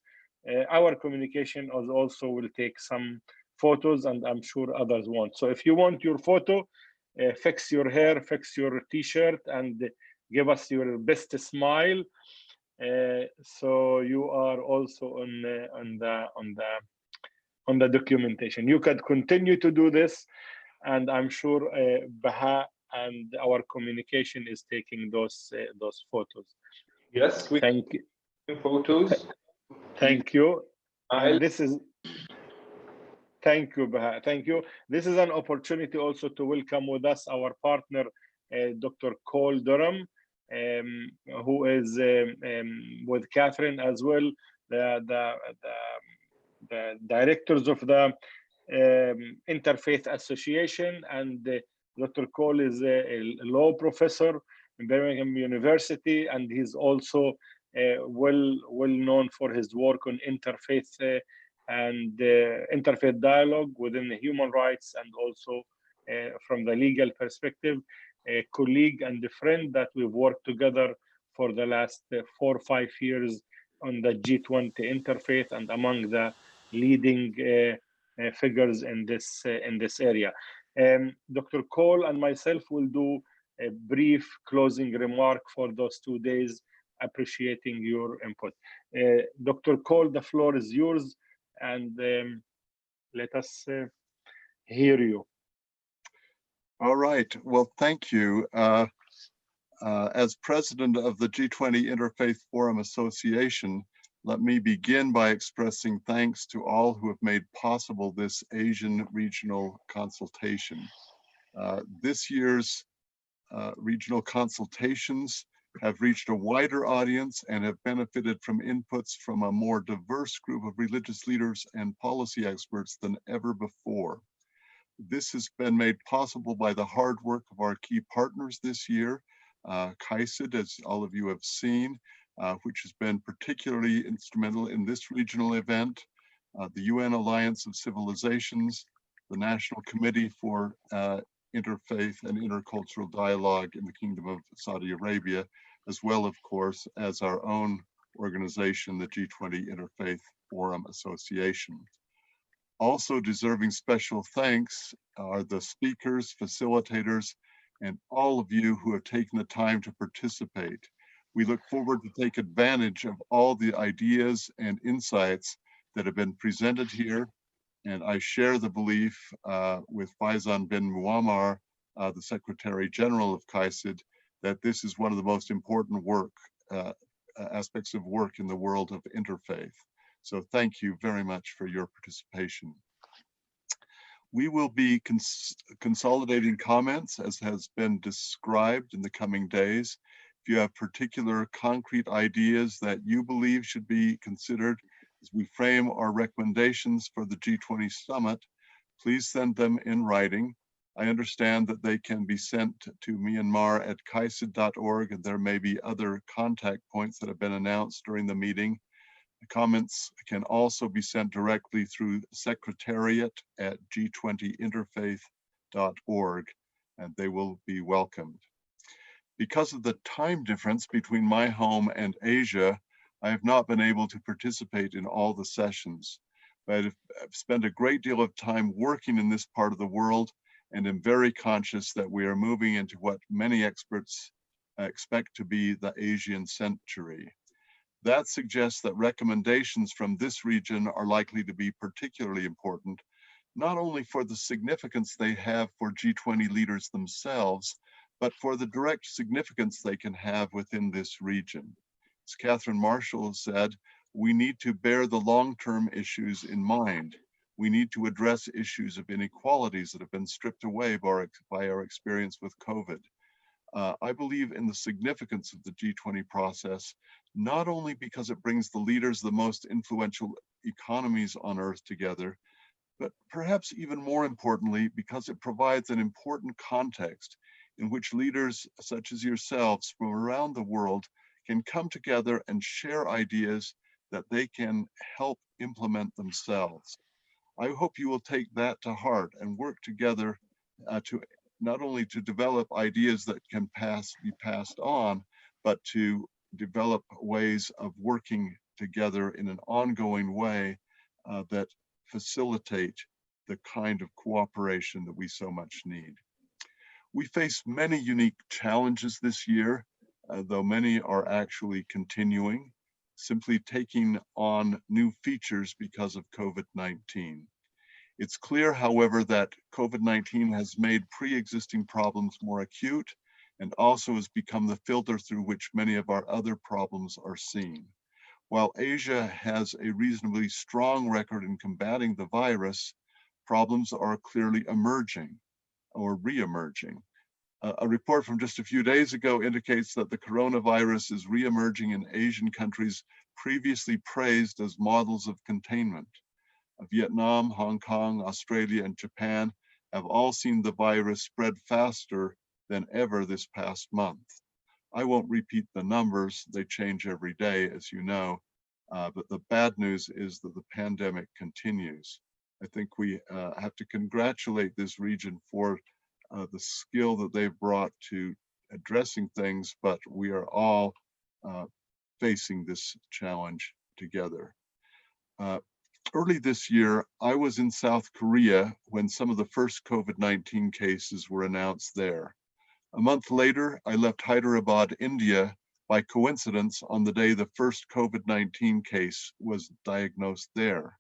Our communication also will take some photos, and I'm sure others want. So if you want your photo, fix your hair, fix your t-shirt, and give us your best smile. So you are also on the documentation. You can continue to do this, and I'm sure Baha and our communication is taking those photos. Yes, we Thank you. Photos. Thank you. And this is thank you, Baha. Thank you. This is an opportunity also to welcome with us our partner, Dr. Cole Durham, who is with Catherine as well, the directors of the Interfaith Association, and Dr. Cole is a law professor in Birmingham University, and he's also well known for his work on interfaith and interfaith dialogue within the human rights, and also from the legal perspective, a colleague and a friend that we've worked together for the last 4 or 5 years on the G20 interfaith, and among the leading figures in this area. Dr. Cole and myself will do a brief closing remark for those 2 days, appreciating your input. Dr. Cole, the floor is yours, and let us hear you. All right. Well, thank you. As president of the G20 Interfaith Forum Association, let me begin by expressing thanks to all who have made possible this Asian regional consultation. This year's regional consultations have reached a wider audience and have benefited from inputs from a more diverse group of religious leaders and policy experts than ever before. This has been made possible by the hard work of our key partners this year, CAICID, as all of you have seen, which has been particularly instrumental in this regional event, the UN Alliance of Civilizations, the National Committee for Interfaith and Intercultural Dialogue in the Kingdom of Saudi Arabia, as well, of course, as our own organization, the G20 Interfaith Forum Association. Also deserving special thanks are the speakers, facilitators, and all of you who have taken the time to participate. We look forward to take advantage of all the ideas and insights that have been presented here. And I share the belief with Faizan bin Muammar, the Secretary General of CAICID, that this is one of the most important aspects of work in the world of interfaith. So thank you very much for your participation. We will be consolidating comments as has been described in the coming days. If you have particular concrete ideas that you believe should be considered as we frame our recommendations for the G20 summit, please send them in writing. I understand that they can be sent to Myanmar@kaisid.org, and there may be other contact points that have been announced during the meeting. The comments can also be sent directly through secretariat@g20interfaith.org, and they will be welcomed. Because of the time difference between my home and Asia, I have not been able to participate in all the sessions, but I've spent a great deal of time working in this part of the world, and am very conscious that we are moving into what many experts expect to be the Asian century. That suggests that recommendations from this region are likely to be particularly important, not only for the significance they have for G20 leaders themselves, but for the direct significance they can have within this region. As Catherine Marshall said, we need to bear the long-term issues in mind. We need to address issues of inequalities that have been stripped away by our experience with COVID. I believe in the significance of the G20 process, not only because it brings the leaders of the most influential economies on earth together, but perhaps even more importantly, because it provides an important context in which leaders such as yourselves from around the world can come together and share ideas that they can help implement themselves. I hope you will take that to heart and work together to not only to develop ideas that can be passed on, but to develop ways of working together in an ongoing way that facilitate the kind of cooperation that we so much need. We face many unique challenges this year, though many are actually continuing, simply taking on new features because of COVID-19. It's clear, however, that COVID-19 has made pre-existing problems more acute and also has become the filter through which many of our other problems are seen. While Asia has a reasonably strong record in combating the virus, problems are clearly emerging or re-emerging. A report from just a few days ago indicates that the coronavirus is re-emerging in Asian countries previously praised as models of containment. Vietnam, Hong Kong, Australia, and Japan have all seen the virus spread faster than ever this past month. I won't repeat the numbers, they change every day, as you know, but the bad news is that the pandemic continues. I think we have to congratulate this region for the skill that they've brought to addressing things, but we are all facing this challenge together. Early this year, I was in South Korea when some of the first COVID-19 cases were announced there. A month later, I left Hyderabad, India, by coincidence on the day the first COVID-19 case was diagnosed there.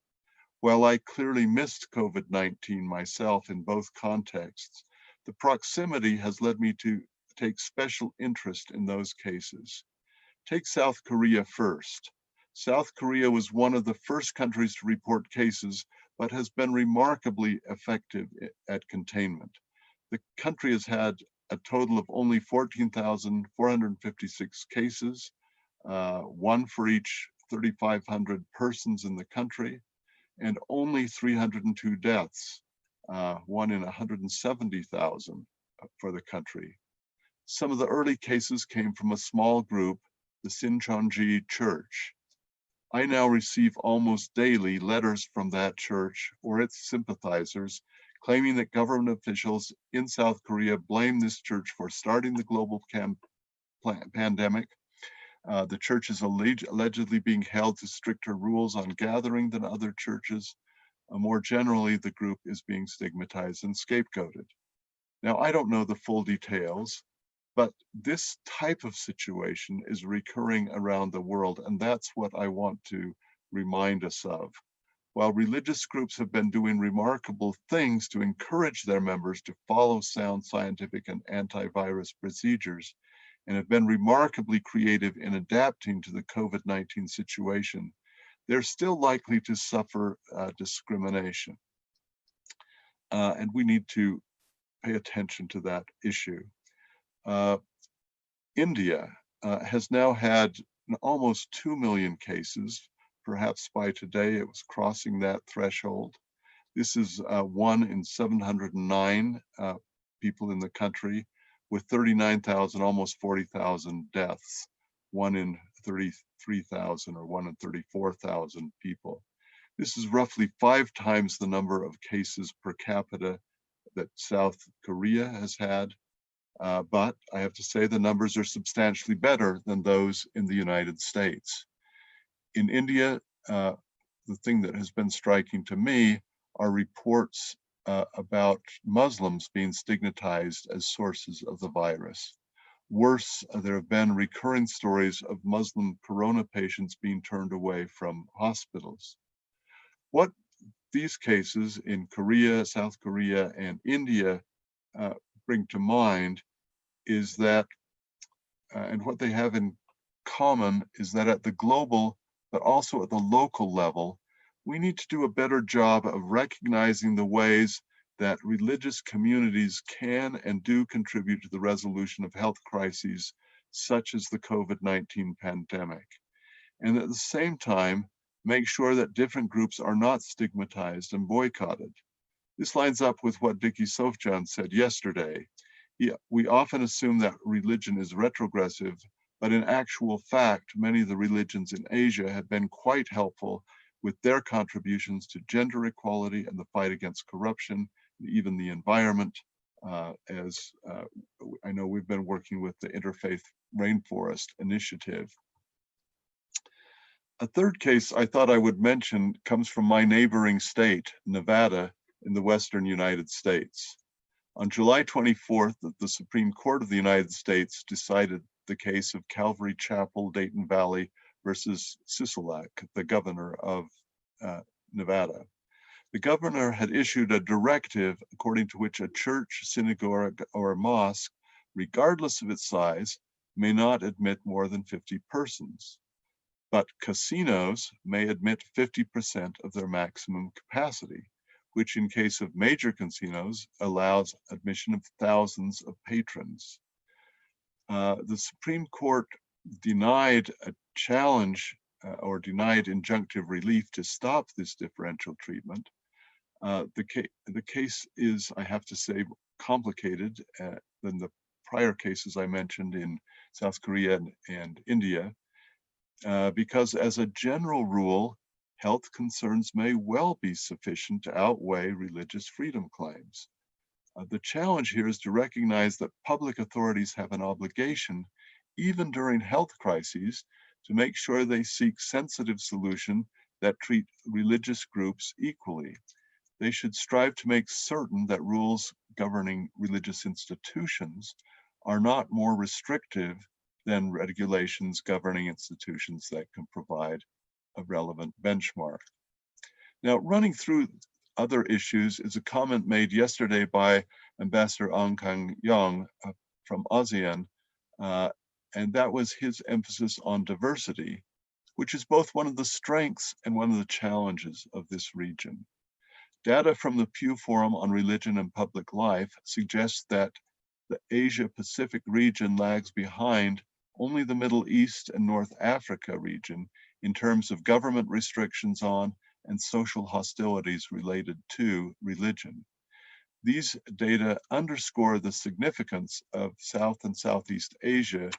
While I clearly missed COVID-19 myself in both contexts, the proximity has led me to take special interest in those cases. Take South Korea first. South Korea was one of the first countries to report cases, but has been remarkably effective at containment. The country has had a total of only 14,456 cases, one for each 3,500 persons in the country, and only 302 deaths, one in 170,000 for the country. Some of the early cases came from a small group, the Sincheonji Church. I now receive almost daily letters from that church or its sympathizers claiming that government officials in South Korea blame this church for starting the global pandemic. The church is allegedly being held to stricter rules on gathering than other churches. More generally, the group is being stigmatized and scapegoated. Now, I don't know the full details, but this type of situation is recurring around the world, and that's what I want to remind us of. While religious groups have been doing remarkable things to encourage their members to follow sound scientific and antivirus procedures, and have been remarkably creative in adapting to the COVID-19 situation, they're still likely to suffer discrimination. And we need to pay attention to that issue. India has now had almost 2 million cases. Perhaps by today it was crossing that threshold. This is 1 in 709 people in the country, with 39,000, almost 40,000 deaths, 1 in 33,000 or 1 in 34,000 people. This is roughly 5 times the number of cases per capita that South Korea has had. But I have to say the numbers are substantially better than those in the United States. In India, the thing that has been striking to me are reports about Muslims being stigmatized as sources of the virus. Worse, there have been recurring stories of Muslim corona patients being turned away from hospitals. What these cases in Korea, South Korea, and India bring to mind is that, and what they have in common is that at the global, but also at the local level, we need to do a better job of recognizing the ways that religious communities can and do contribute to the resolution of health crises, such as the COVID-19 pandemic. And at the same time, make sure that different groups are not stigmatized and boycotted. This lines up with what Vicky Sofjan said yesterday. We often assume that religion is retrogressive, but in actual fact, many of the religions in Asia have been quite helpful with their contributions to gender equality and the fight against corruption, even the environment. As I know we've been working with the Interfaith Rainforest Initiative. A third case I thought I would mention comes from my neighboring state, Nevada, in the Western United States. On July 24th, the Supreme Court of the United States decided the case of Calvary Chapel, Dayton Valley versus Sisolak, the governor of Nevada. The governor had issued a directive according to which a church, synagogue, or mosque, regardless of its size, may not admit more than 50 persons. But casinos may admit 50% of their maximum capacity, which in case of major casinos allows admission of thousands of patrons. The Supreme Court denied a challenge or denied injunctive relief to stop this differential treatment. The case is, I have to say, complicated than the prior cases I mentioned in South Korea and India, because as a general rule, health concerns may well be sufficient to outweigh religious freedom claims. The challenge here is to recognize that public authorities have an obligation, even during health crises, to make sure they seek sensitive solutions that treat religious groups equally. They should strive to make certain that rules governing religious institutions are not more restrictive than regulations governing institutions that can provide a relevant benchmark. Now, running through other issues is a comment made yesterday by Ambassador Ong Kang Yong from ASEAN, and that was his emphasis on diversity, which is both one of the strengths and one of the challenges of this region. Data from the Pew Forum on Religion and Public Life suggests that the Asia-Pacific region lags behind only the Middle East and North Africa region in terms of government restrictions on and social hostilities related to religion. These data underscore the significance of South and Southeast Asia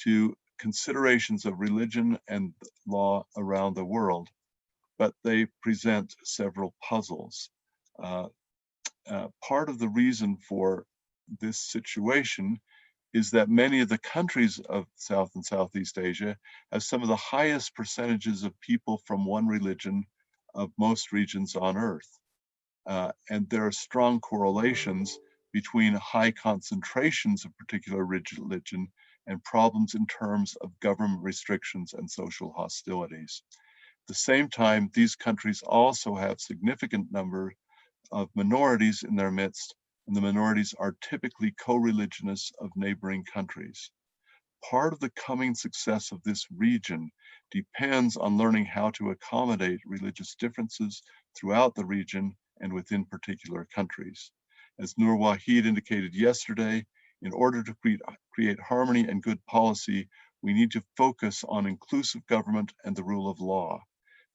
to considerations of religion and law around the world, but they present several puzzles. Part of the reason for this situation is that many of the countries of South and Southeast Asia have some of the highest percentages of people from one religion of most regions on Earth. And there are strong correlations between high concentrations of particular religion and problems in terms of government restrictions and social hostilities. At the same time, these countries also have significant number of minorities in their midst, and the minorities are typically co-religionists of neighboring countries. Part of the coming success of this region depends on learning how to accommodate religious differences throughout the region and within particular countries. As Nur Wahid indicated yesterday, in order to create harmony and good policy, we need to focus on inclusive government and the rule of law.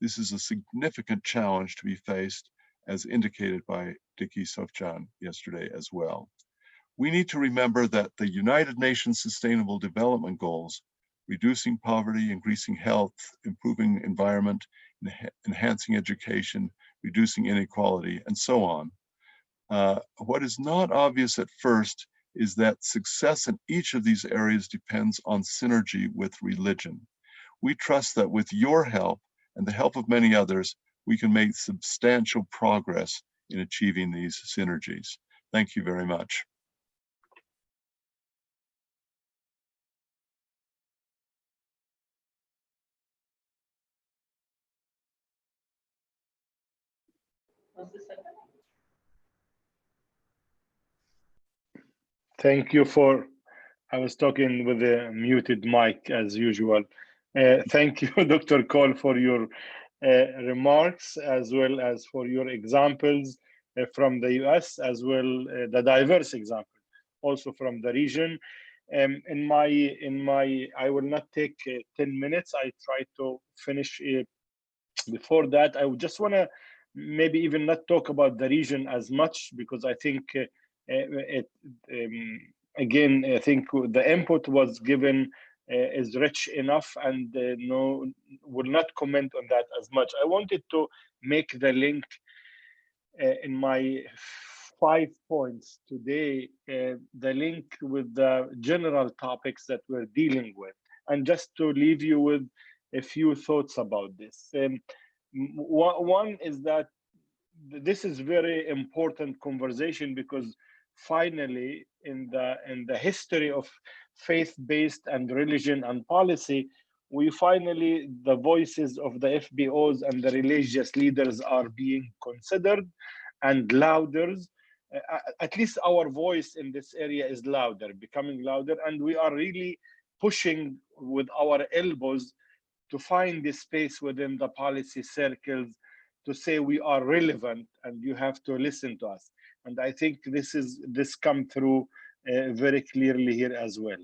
This is a significant challenge to be faced, as indicated by Diki Sofjan yesterday as well. We need to remember that the United Nations Sustainable Development Goals, reducing poverty, increasing health, improving environment, enhancing education, reducing inequality, and so on. What is not obvious at first is that success in each of these areas depends on synergy with religion. We trust that with your help and the help of many others, we can make substantial progress in achieving these synergies. Thank you very much. Thank you for, I was talking with a muted mic as usual. Thank you, Dr. Cole, for your remarks, as well as for your examples from the US, as well the diverse example, also from the region. I will not take 10 minutes. I try to finish before that. I would just want to maybe even not talk about the region as much, because I think again, I think the input was given is rich enough, and no, will not comment on that as much. I wanted to make the link in my 5 points today, the link with the general topics that we're dealing with. And just to leave you with a few thoughts about this. One is that this is very important conversation because finally in the history of faith-based and religion and policy, we finally, the voices of the FBOs and the religious leaders are being considered and louder. At least our voice in this area is louder, becoming louder, and we are really pushing with our elbows to find the space within the policy circles to say we are relevant and you have to listen to us. And I think this come through very clearly here as well.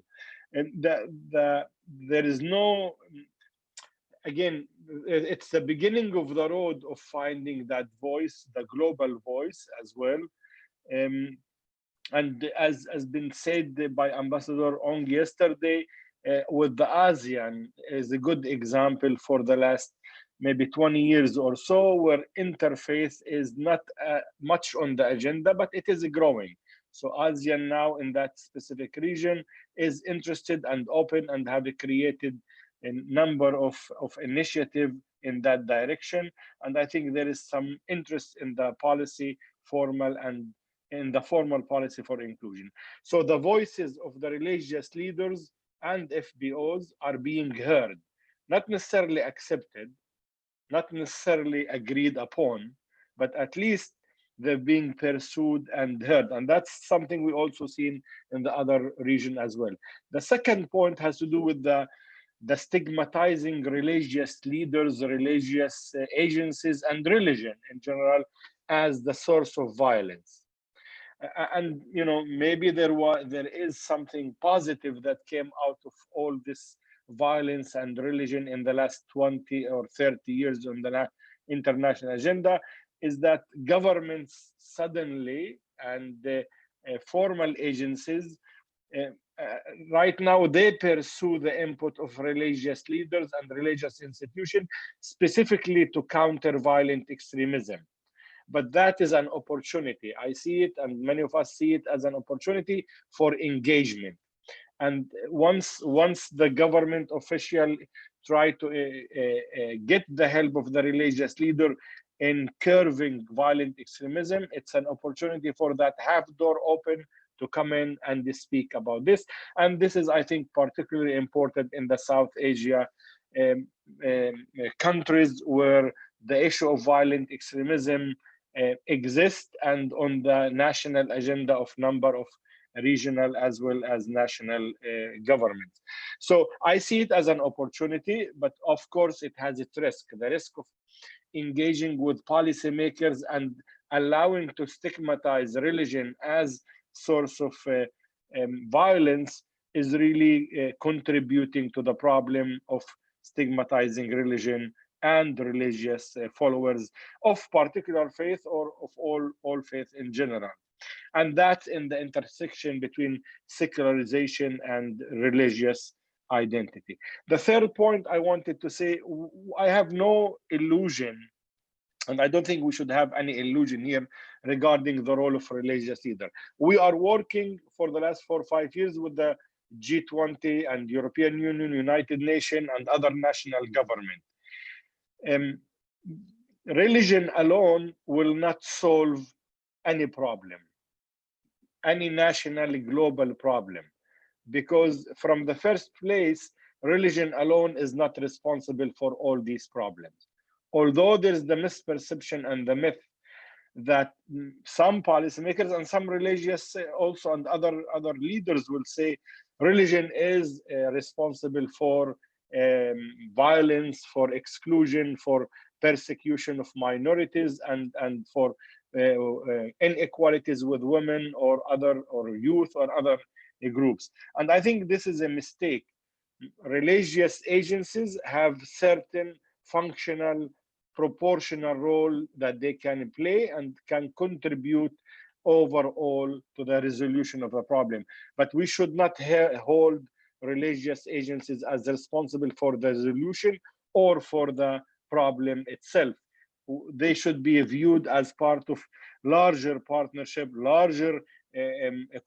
And there is no, again, it's the beginning of the road of finding that voice, the global voice as well. And as been said by Ambassador Ong yesterday, with the ASEAN is a good example for the last maybe 20 years or so, where interfaith is not much on the agenda, but it is growing. So ASEAN now in that specific region is interested and open and have created a number of initiatives in that direction. And I think there is some interest in the policy formal and in the formal policy for inclusion. So the voices of the religious leaders and FBOs are being heard, not necessarily accepted, not necessarily agreed upon, but at least they're being pursued and heard. And that's something we also seen in the other region as well. The second point has to do with the stigmatizing religious leaders, religious agencies, and religion in general as the source of violence. And maybe there is something positive that came out of all this violence and religion in the last 20 or 30 years on the international agenda, is that governments suddenly and formal agencies right now they pursue the input of religious leaders and religious institutions specifically to counter violent extremism. But that is an opportunity. I see it, and many of us see it as an opportunity for engagement. And once the government official try to get the help of the religious leader in curbing violent extremism, it's an opportunity for that half door open to come in and speak about this. And this is, I think, particularly important in the South Asia countries where the issue of violent extremism exist and on the national agenda of number of regional as well as national governments. So I see it as an opportunity, but of course it has its risk. The risk of engaging with policymakers and allowing to stigmatize religion as source of violence is really contributing to the problem of stigmatizing religion and religious followers of particular faith or of all faith in general. And that's in the intersection between secularization and religious identity. The third point I wanted to say, I have no illusion, and I don't think we should have any illusion here regarding the role of religious leader. We are working for the last 4 or 5 years with the G20 and European Union, United Nations, and other national government. Religion alone will not solve any problem, any national global problem, because from the first place, religion alone is not responsible for all these problems. Although there's the misperception and the myth that some policymakers and some religious also and other leaders will say religion is responsible for violence, for exclusion, for persecution of minorities, and for inequalities with women or youth or other groups. And I think this is a mistake. Religious agencies have certain functional, proportional role that they can play and can contribute overall to the resolution of a problem. But we should not hold religious agencies as responsible for the resolution or for the problem itself. they should be viewed as part of larger partnership, larger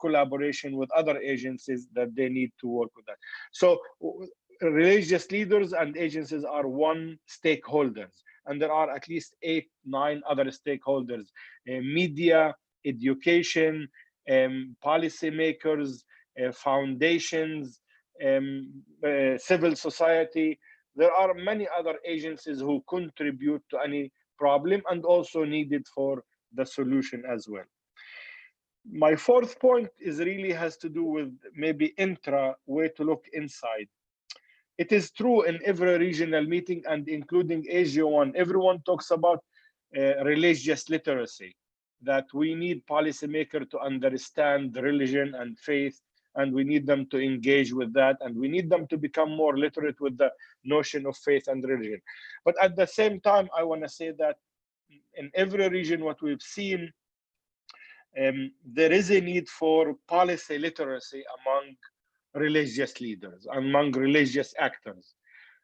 collaboration with other agencies that they need to work with that. So religious leaders and agencies are one stakeholders, and there are at least 8, 9 other stakeholders: media, education, policymakers, foundations, civil society. There are many other agencies who contribute to any problem and also needed for the solution as well. My fourth point is really has to do with maybe intra way to look inside. It is true in every regional meeting and including Asia One, everyone talks about religious literacy, that we need policymakers to understand religion and faith, and we need them to engage with that, and we need them to become more literate with the notion of faith and religion. But at the same time, I want to say that in every region, what we've seen, there is a need for policy literacy among religious leaders, among religious actors.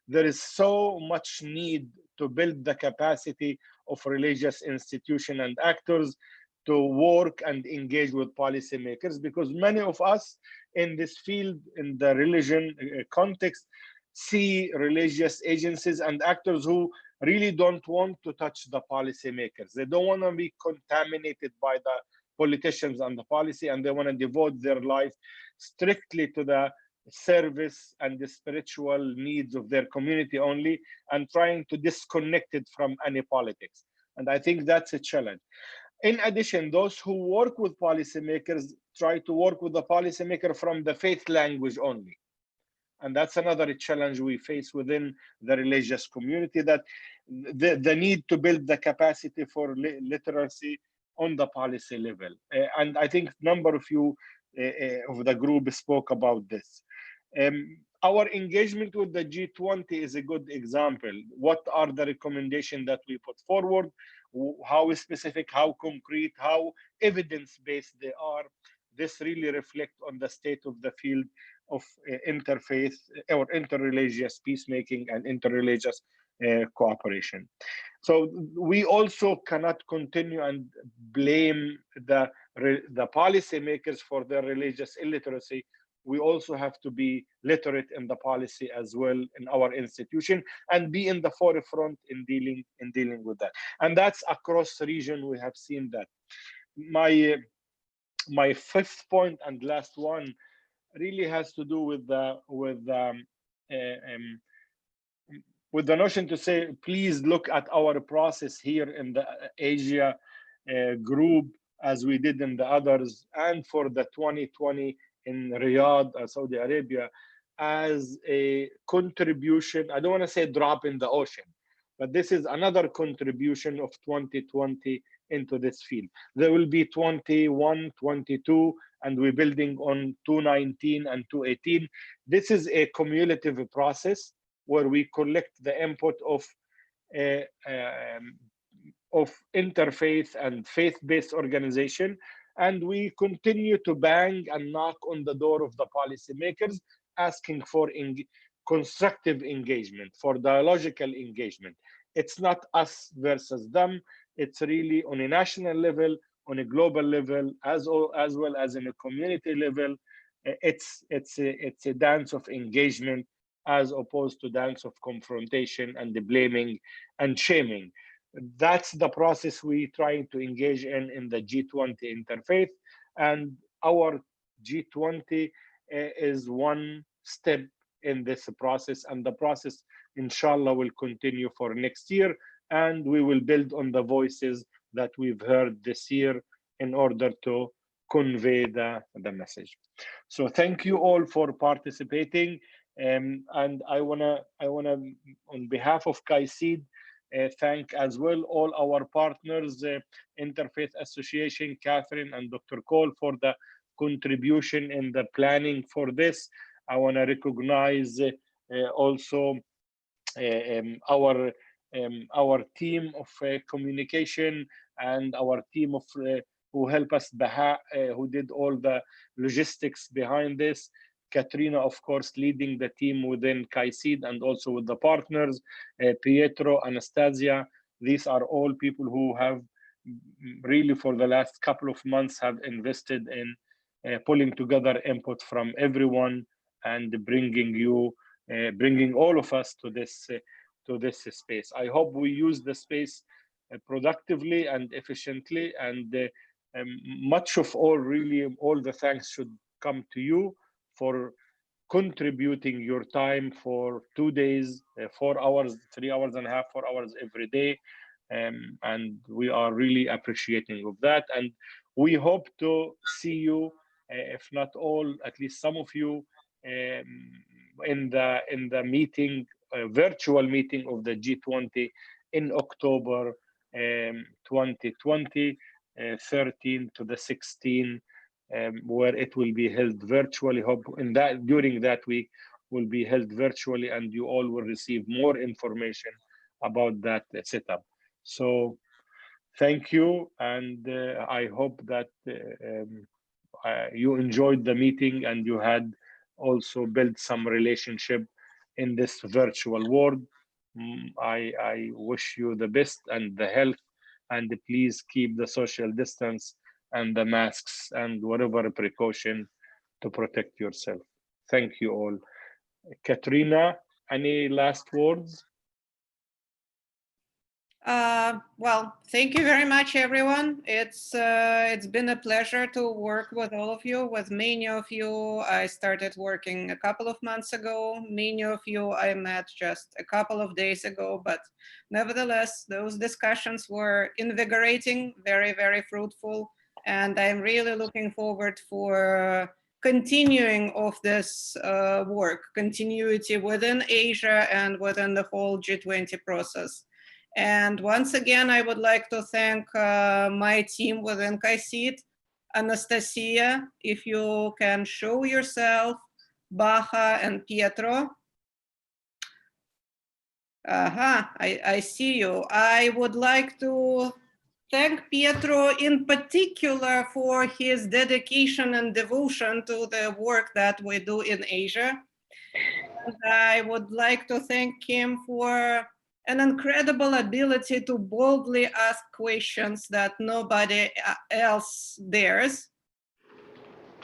There is so much need to build the capacity of religious institutions and actors to work and engage with policymakers, because many of us in this field, in the religion context, see religious agencies and actors who really don't want to touch the policymakers. They don't want to be contaminated by the politicians and the policy, and they want to devote their life strictly to the service and the spiritual needs of their community only, and trying to disconnect it from any politics. And I think that's a challenge. In addition, those who work with policymakers try to work with the policymaker from the faith language only. And that's another challenge we face within the religious community, that the need to build the capacity for literacy on the policy level. And I think a number of you of the group spoke about this. Our engagement with the G20 is a good example. What are the recommendations that we put forward? How specific, how concrete, how evidence-based they are? This really reflects on the state of the field of interfaith or interreligious peacemaking and interreligious cooperation. So we also cannot continue and blame the policymakers for their religious illiteracy. We also have to be literate in the policy as well in our institution, and be in the forefront in dealing with that. And that's across the region. We have seen that. My fifth point and last one really has to do with the notion to say, please look at our process here in the Asia group, as we did in the others, and for the 2020 in Riyadh, Saudi Arabia, as a contribution. I don't want to say drop in the ocean, but this is another contribution of 2020 into this field. There will be 21, 22, and we're building on 219 and 218. This is a cumulative process where we collect the input of interfaith and faith-based organization, and we continue to bang and knock on the door of the policymakers, asking for constructive engagement, for dialogical engagement. It's not us versus them. It's really on a national level, on a global level, as well as in a community level. It's a dance of engagement, as opposed to dance of confrontation and the blaming and shaming. That's the process we try to engage in the G20 interfaith, and our G20 is one step in this process, and the process, inshallah, will continue for next year, and we will build on the voices that we've heard this year in order to convey the message. So thank you all for participating, and I wanna on behalf of CAICID, thank as well all our partners, Interfaith Association, Catherine and Dr. Cole, for the contribution in the planning for this. I want to recognize also our team of communication and our team of who help us, who did all the logistics behind this. Katrina, of course, leading the team within CAICID and also with the partners, Pietro, Anastasia, these are all people who have really for the last couple of months have invested in pulling together input from everyone and bringing all of us to this space. I hope we use the space productively and efficiently, and much of all the thanks should come to you for contributing your time for 2 days, 4 hours, 3 hours and a half, 4 hours every day. And we are really appreciating of that. And we hope to see you, if not all, at least some of you, in the meeting, virtual meeting of the G20 in October 2020, 13 to the 16. Where it will be held virtually. Hope during that week will be held virtually, and you all will receive more information about that setup. So thank you, and I hope that you enjoyed the meeting and you had also built some relationship in this virtual world. I wish you the best and the health, and please keep the social distance and the masks and whatever precaution to protect yourself. Thank you all. Katrina, any last words? Well, thank you very much, everyone. It's been a pleasure to work with all of you. With many of you, I started working a couple of months ago. Many of you I met just a couple of days ago, but nevertheless, those discussions were invigorating, very, very fruitful. And I'm really looking forward for continuing of this work, continuity within Asia and within the whole G20 process. And once again, I would like to thank my team within CAICIT. Anastasia, if you can show yourself, Baja and Pietro. I see you. I would like to thank Pietro in particular for his dedication and devotion to the work that we do in Asia. And I would like to thank him for an incredible ability to boldly ask questions that nobody else dares.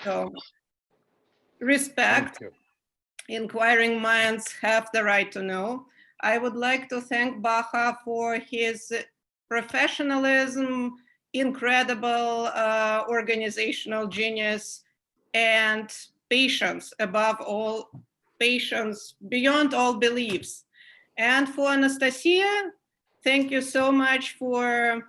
So, respect. Inquiring minds have the right to know. I would like to thank Baja for his professionalism, incredible organizational genius, and patience, above all, patience beyond all beliefs. And for Anastasia, thank you so much for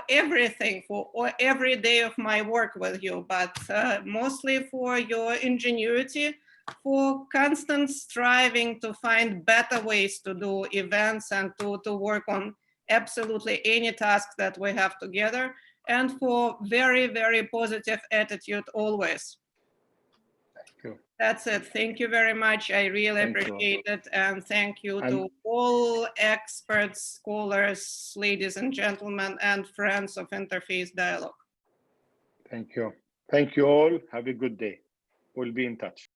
everything, for every day of my work with you, but mostly for your ingenuity, for constant striving to find better ways to do events and to work on absolutely any task that we have together, and for very, very positive attitude always. That's it. Thank you very much. I really appreciate it. And thank you to all experts, scholars, ladies and gentlemen, and friends of Interfaith Dialogue. Thank you. Thank you all. Have a good day. We'll be in touch.